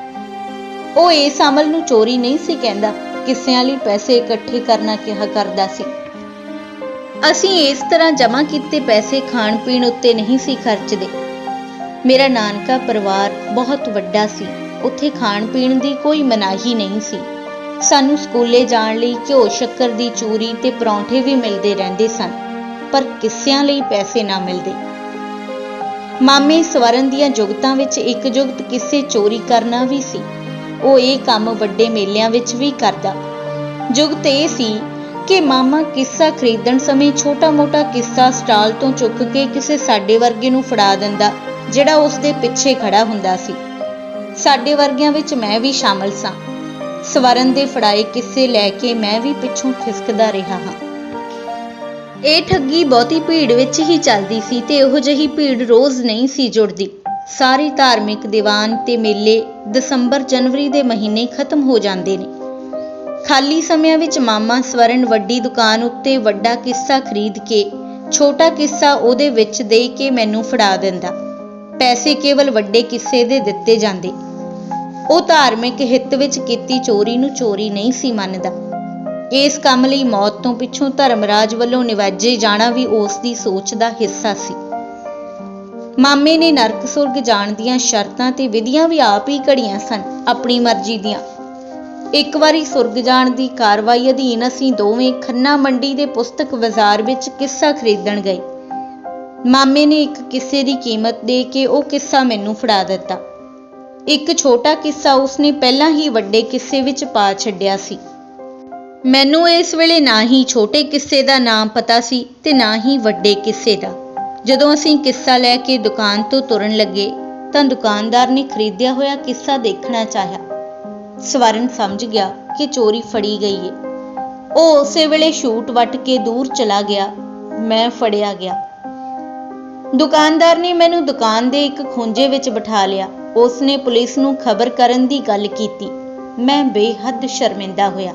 ਉਹ ਇਸ ਅਮਲ ਨੂੰ ਚੋਰੀ ਨਹੀਂ ਸੀ ਕਹਿੰਦਾ, ਕਿੱਸਿਆਂ ਲਈ ਪੈਸੇ ਇਕੱਠੇ ਕਰਨਾ ਕਿਹਾ ਕਰਦਾ ਸੀ। ਅਸੀਂ ਇਸ ਤਰ੍ਹਾਂ ਜਮ੍ਹਾਂ ਕੀਤੇ ਪੈਸੇ ਖਾਣ ਪੀਣ ਉੱਤੇ ਨਹੀਂ ਸੀ ਖਰਚਦੇ। ਮੇਰਾ ਨਾਨਕਾ ਪਰਿਵਾਰ ਬਹੁਤ ਵੱਡਾ ਸੀ। ਉੱਥੇ ਖਾਣ ਪੀਣ ਦੀ ਕੋਈ ਮਨਾਹੀ ਨਹੀਂ ਸੀ। ਸਾਨੂੰ ਸਕੂਲੇ ਜਾਣ ਲਈ ਘਿਓ ਸ਼ੱਕਰ ਦੀ ਚੂਰੀ ਤੇ ਪਰੌਂਠੇ ਵੀ ਮਿਲਦੇ ਰਹਿੰਦੇ ਸਨ, ਪਰ ਕਿੱਸਿਆਂ ਲਈ ਪੈਸੇ ਨਾ ਮਿਲਦੇ। ਮਾਮੇ ਸਵਰਨ ਦੀਆਂ ਜੁਗਤਾਂ ਵਿੱਚ ਇੱਕ ਜੁਗਤ किस्से ਚੋਰੀ ਕਰਨਾ ਵੀ ਸੀ। ਉਹ ਇਹ ਕੰਮ ਵੱਡੇ ਮੇਲਿਆਂ ਵਿੱਚ ਵੀ ਕਰਦਾ। ਜੁਗਤ ਇਹ ਸੀ ਕਿ ਮਾਮਾ किस्सा ਖਰੀਦਣ ਸਮੇਂ ਛੋਟਾ ਮੋਟਾ किस्सा ਸਟਾਲ ਤੋਂ ਚੁੱਕ ਕੇ ਕਿਸੇ ਸਾਡੇ ਵਰਗੇ ਨੂੰ ਫੜਾ ਦਿੰਦਾ ਜਿਹੜਾ ਉਸ ਦੇ ਪਿੱਛੇ ਖੜਾ ਹੁੰਦਾ ਸੀ। ਸਾਡੇ ਵਰਗਿਆਂ ਵਿੱਚ ਮੈਂ ਵੀ ਸ਼ਾਮਲ ਸਾਂ। ਸਵਰਨ ਦੇ ਫੜਾਏ किस्से ਲੈ ਕੇ ਮੈਂ ਵੀ ਪਿੱਛੋਂ ਖਿਸਕਦਾ ਰਿਹਾ ਹਾਂ। ਇਹ ਠੱਗੀ ਬਹੁਤੀ ਭੀੜ ਵਿੱਚ ਹੀ ਚੱਲਦੀ ਸੀ ਤੇ ਇਹੋ ਜਿਹੀ ਭੀੜ ਰੋਜ਼ ਨਹੀਂ ਸੀ ਜੁੜਦੀ। ਸਾਰੇ ਧਾਰਮਿਕ ਦੀਵਾਨ ਤੇ ਮੇਲੇ ਦਸੰਬਰ ਜਨਵਰੀ ਦੇ ਮਹੀਨੇ ਖਤਮ ਹੋ ਜਾਂਦੇ ਨੇ। ਖਾਲੀ ਸਮਿਆਂ ਵਿੱਚ ਮਾਮਾ ਸਵਰਨ ਵੱਡੀ ਦੁਕਾਨ ਉੱਤੇ ਵੱਡਾ किस्सा ਖਰੀਦ ਕੇ ਛੋਟਾ किस्सा ਉਹਦੇ ਵਿੱਚ ਦੇ ਕੇ ਮੈਨੂੰ ਫੜਾ ਦਿੰਦਾ। ਪੈਸੇ ਕੇਵਲ ਵੱਡੇ किस्से ਦੇ ਦਿੱਤੇ ਜਾਂਦੇ। ਉਹ ਧਾਰਮਿਕ ਹਿੱਤ ਵਿੱਚ ਕੀਤੀ ਚੋਰੀ ਨੂੰ ਚੋਰੀ ਨਹੀਂ ਸੀ ਮੰਨਦਾ। ਇਸ ਕੰਮ ਲਈ ਮੌਤ ਤੋਂ ਪਿੱਛੋਂ ਧਰਮਰਾਜ ਵੱਲੋਂ ਨਿਵਾਜੇ ਜਾਣਾ ਵੀ ਉਸ ਦੀ ਸੋਚ ਦਾ ਹਿੱਸਾ ਸੀ। ਮਾਮੇ ਨੇ ਨਰਕ ਸੁਰਗ ਜਾਣ ਦੀਆਂ ਸ਼ਰਤਾਂ ਤੇ ਵਿਧੀਆਂ ਵੀ ਆਪ ਹੀ ਘੜੀਆਂ ਸਨ, ਆਪਣੀ ਮਰਜ਼ੀ ਦੀਆਂ। ਇੱਕ ਵਾਰੀ ਸੁਰਗ ਜਾਣ ਦੀ ਕਾਰਵਾਈ ਅਧੀਨ ਅਸੀਂ ਦੋਵੇਂ ਖੰਨਾ ਮੰਡੀ ਦੇ ਪੁਸਤਕ ਬਾਜ਼ਾਰ ਵਿੱਚ किस्सा ਖਰੀਦਣ ਗਏ। ਮਾਮੇ ਨੇ ਇੱਕ किस्से ਦੀ ਕੀਮਤ ਦੇ ਕੇ ਉਹ किस्सा ਮੈਨੂੰ ਫੜਾ ਦਿੱਤਾ। ਇੱਕ ਛੋਟਾ किस्सा ਉਸਨੇ ਪਹਿਲਾਂ ਹੀ ਵੱਡੇ किस्से ਵਿੱਚ ਪਾ ਛੱਡਿਆ ਸੀ। ਮੈਨੂੰ ਇਸ ਵੇਲੇ ਨਾ ਹੀ ਛੋਟੇ किस्से ਦਾ ਨਾਮ ਪਤਾ ਸੀ ਤੇ ਨਾ ਹੀ ਵੱਡੇ किस्से ਦਾ। ਜਦੋਂ ਅਸੀਂ किस्सा ਲੈ ਕੇ ਦੁਕਾਨ ਤੋਂ ਤੁਰਨ ਲੱਗੇ ਤਾਂ ਦੁਕਾਨਦਾਰ ਨੇ ਖਰੀਦਿਆ ਹੋਇਆ किस्सा ਦੇਖਣਾ ਚਾਹਿਆ। ਸਵਰਨ ਸਮਝ ਗਿਆ ਕਿ ਚੋਰੀ ਫੜੀ ਗਈ ਹੈ। ਉਹ ਉਸੇ ਵੇਲੇ ਸ਼ੂਟ ਵੱਟ ਕੇ ਦੂਰ ਚਲਾ ਗਿਆ। ਮੈਂ ਫੜਿਆ ਗਿਆ। ਦੁਕਾਨਦਾਰ ਨੇ ਮੈਨੂੰ ਦੁਕਾਨ ਦੇ ਇੱਕ ਖੁੰਝੇ ਵਿੱਚ ਬਿਠਾ ਲਿਆ। ਉਸਨੇ ਪੁਲਿਸ ਨੂੰ ਖਬਰ ਕਰਨ ਦੀ ਗੱਲ ਕੀਤੀ। ਮੈਂ ਬੇਹੱਦ ਸ਼ਰਮਿੰਦਾ ਹੋਇਆ।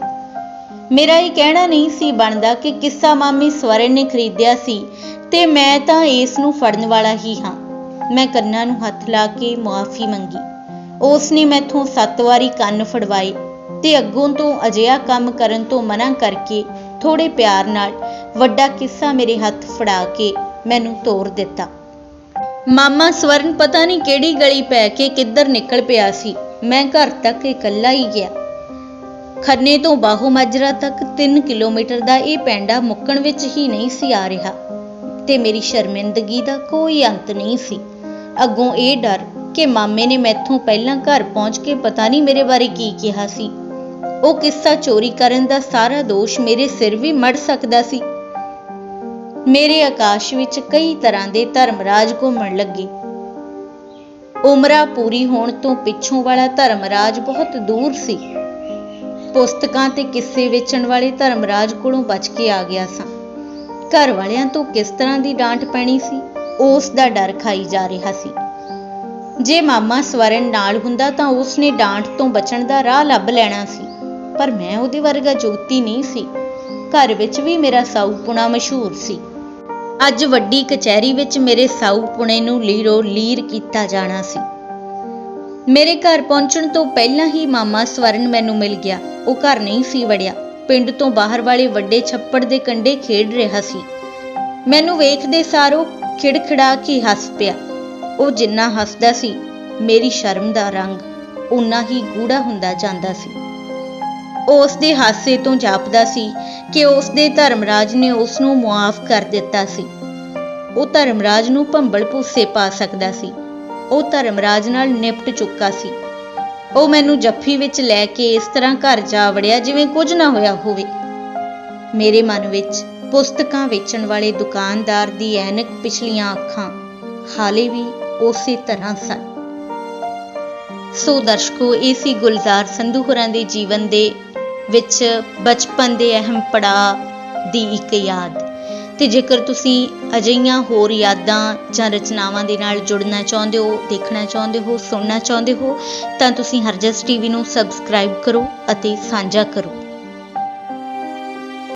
ਮੇਰਾ ਇਹ ਕਹਿਣਾ ਨਹੀਂ ਸੀ ਬਣਦਾ ਕਿ ਕਿੱਸਾ ਮਾਮੀ ਸਵਰਨ ਨੇ ਖਰੀਦਿਆ ਸੀ ਤੇ ਮੈਂ ਤਾਂ ਇਸ ਨੂੰ ਫੜਨ ਵਾਲਾ ਹੀ ਹਾਂ। ਮੈਂ ਕੰਨਾਂ ਨੂੰ ਹੱਥ ਲਾ ਕੇ ਮੁਆਫੀ ਮੰਗੀ। ਉਸ ਨੇ ਮੈਥੋਂ 7 ਵਾਰੀ ਕੰਨ ਫੜਵਾਏ ਤੇ ਅੱਗੋਂ ਤੋਂ ਅਜਿਹਾ ਕੰਮ ਕਰਨ ਤੋਂ ਮਨਾ ਕਰਕੇ ਥੋੜੇ ਪਿਆਰ ਨਾਲ ਵੱਡਾ ਕਿੱਸਾ ਮੇਰੇ ਹੱਥ ਫੜਾ ਕੇ ਮੈਨੂੰ ਤੋਰ ਦਿੱਤਾ। ਮਾਮਾ ਸਵਰਨ ਪਤਾ ਨਹੀਂ ਕਿਹੜੀ ਗਲੀ ਪੈ ਕੇ ਕਿੱਧਰ ਨਿਕਲ ਪਿਆ ਸੀ। ਮੈਂ ਘਰ ਤੱਕ ਇਕੱਲਾ ਹੀ ਗਿਆ। ਖੰਨੇ ਤੋਂ ਬਾਹੂ ਮਾਜਰਾ ਤੱਕ 3 ਕਿਲੋਮੀਟਰ ਦਾ ਇਹ ਪੈਂਡਾ ਮੁੱਕਣ ਵਿੱਚ ਹੀ ਨਹੀਂ ਸੀ ਆ ਰਿਹਾ ਤੇ ਮੇਰੀ ਸ਼ਰਮਿੰਦਗੀ ਦਾ ਕੋਈ ਅੰਤ ਨਹੀਂ ਸੀ। ਅੱਗੋਂ ਇਹ ਡਰ ਕਿ ਮਾਮੇ ਨੇ ਮੈਥੋਂ ਪਹਿਲਾਂ ਘਰ ਪਹੁੰਚ ਕੇ ਪਤਾ ਨਹੀਂ ਮੇਰੇ ਬਾਰੇ ਕੀ ਕਿਹਾ ਸੀ। ਉਹ ਕਿੱਸਾ ਚੋਰੀ ਕਰਨ ਦਾ ਸਾਰਾ ਦੋਸ਼ ਮੇਰੇ ਸਿਰ ਵੀ ਮੜ ਸਕਦਾ ਸੀ। ਮੇਰੇ ਆਕਾਸ਼ ਵਿੱਚ ਕਈ ਤਰ੍ਹਾਂ ਦੇ ਧਰਮਰਾਜ ਘੁੰਮਣ ਲੱਗੇ। ਉਮਰਾਂ ਪੂਰੀ ਹੋਣ ਤੋਂ ਪਿੱਛੋਂ ਵਾਲਾ ਧਰਮਰਾਜ ਬਹੁਤ ਦੂਰ ਸੀ। ਪੁਸਤਕਾਂ ਤੇ ਕਿੱਸੇ ਵੇਚਣ ਵਾਲੇ ਧਰਮਰਾਜ ਕੋਲੋਂ ਬਚ ਕੇ ਆ ਗਿਆ ਸਾਂ। ਘਰ ਵਾਲਿਆਂ ਤੋਂ ਕਿਸ ਤਰ੍ਹਾਂ ਦੀ ਡਾਂਟ ਪੈਣੀ ਸੀ, ਉਸ ਦਾ ਡਰ ਖਾਈ ਜਾ ਰਿਹਾ ਸੀ। ਜੇ ਮਾਮਾ ਸਵਰਨ ਨਾਲ ਹੁੰਦਾ ਤਾਂ ਉਸਨੇ ਡਾਂਟ ਤੋਂ ਬਚਣ ਦਾ ਰਾਹ ਲੱਭ ਲੈਣਾ ਸੀ, ਪਰ ਮੈਂ ਉਹਦੇ ਵਰਗਾ ਜੋਤੀ ਨਹੀਂ ਸੀ। ਘਰ ਵਿੱਚ ਵੀ ਮੇਰਾ ਸਾਊਪੁਣਾ ਮਸ਼ਹੂਰ ਸੀ। ਅੱਜ ਵੱਡੀ ਕਚਹਿਰੀ ਵਿੱਚ ਮੇਰੇ ਸਾਊਪੁਣੇ ਨੂੰ ਲੀਰੋ ਲੀਰ ਕੀਤਾ ਜਾਣਾ ਸੀ। ਮੇਰੇ ਘਰ ਪਹੁੰਚਣ ਤੋਂ ਪਹਿਲਾਂ ਹੀ ਮਾਮਾ ਸਵਰਨ ਮੈਨੂੰ ਮਿਲ ਗਿਆ। ਉਹ ਘਰ ਨਹੀਂ ਸੀ ਵੜਿਆ। ਪਿੰਡ ਤੋਂ ਬਾਹਰ ਵਾਲੇ ਵੱਡੇ ਛੱਪੜ ਦੇ ਕੰਢੇ ਖੇਡ ਰਿਹਾ ਸੀ। ਮੈਨੂੰ ਵੇਖਦੇ ਸਾਰ ਉਹ ਖਿੜਖਿੜਾ ਕੇ ਹੱਸ ਪਿਆ। ਉਹ ਜਿੰਨਾ ਹੱਸਦਾ ਸੀ, ਮੇਰੀ ਸ਼ਰਮ ਦਾ ਰੰਗ ਉਨਾ ਹੀ ਗੂੜਾ ਹੁੰਦਾ ਜਾਂਦਾ ਸੀ। ਉਸ ਦੇ ਹਾਸੇ ਤੋਂ ਜਾਪਦਾ ਸੀ ਕਿ ਉਸ ਦੇ ਧਰਮਰਾਜ ਨੇ ਉਸ ਨੂੰ ਮੁਆਫ ਕਰ ਦਿੱਤਾ ਸੀ। ਉਹ ਧਰਮਰਾਜ ਨੂੰ ਭੰਬਲ ਭੂਸੇ ਪਾ ਸਕਦਾ ਸੀ। ਉਹ ਧਰਮਰਾਜ ਨਾਲ ਨਿਪਟ ਚੁੱਕਾ ਸੀ। ਉਹ ਮੈਨੂੰ ਜੱਫੀ ਵਿੱਚ ਲੈ ਕੇ ਇਸ ਤਰ੍ਹਾਂ ਘਰ ਜਾ ਵੜਿਆ ਜਿਵੇਂ ਕੁਝ ਨਾ ਹੋਇਆ ਹੋਵੇ। ਮੇਰੇ ਮਨ ਵਿੱਚ ਪੁਸਤਕਾਂ ਵੇਚਣ ਵਾਲੇ ਦੁਕਾਨਦਾਰ ਦੀ ਐਨਕ ਪਿਛਲੀਆਂ ਅੱਖਾਂ ਹਾਲੇ ਵੀ ਉਸੇ ਤਰ੍ਹਾਂ ਸਨ। ਸੋ ਦਰਸ਼ਕੋ, ਇਹ ਸੀ ਗੁਲਜ਼ਾਰ ਸੰਧੂ ਹੋਰਾਂ ਦੇ ਜੀਵਨ ਦੇ ਵਿੱਚ ਬਚਪਨ ਦੇ ਅਹਿਮ ਪੜਾਅ ਦੀ ਇੱਕ ਯਾਦ। ਤੇ ਜੇਕਰ ਤੁਸੀਂ ਅਜਿਹੀਆਂ ਹੋਰ ਯਾਦਾਂ ਜਾਂ ਰਚਨਾਵਾਂ ਦੇ ਨਾਲ ਜੁੜਨਾ ਚਾਹੁੰਦੇ ਹੋ, ਦੇਖਣਾ ਚਾਹੁੰਦੇ ਹੋ, ਸੁਣਨਾ ਚਾਹੁੰਦੇ ਹੋ ਤਾਂ ਤੁਸੀਂ ਹਰਜਸ ਟੀਵੀ ਨੂੰ ਸਬਸਕ੍ਰਾਈਬ ਕਰੋ ਅਤੇ ਸਾਂਝਾ ਕਰੋ।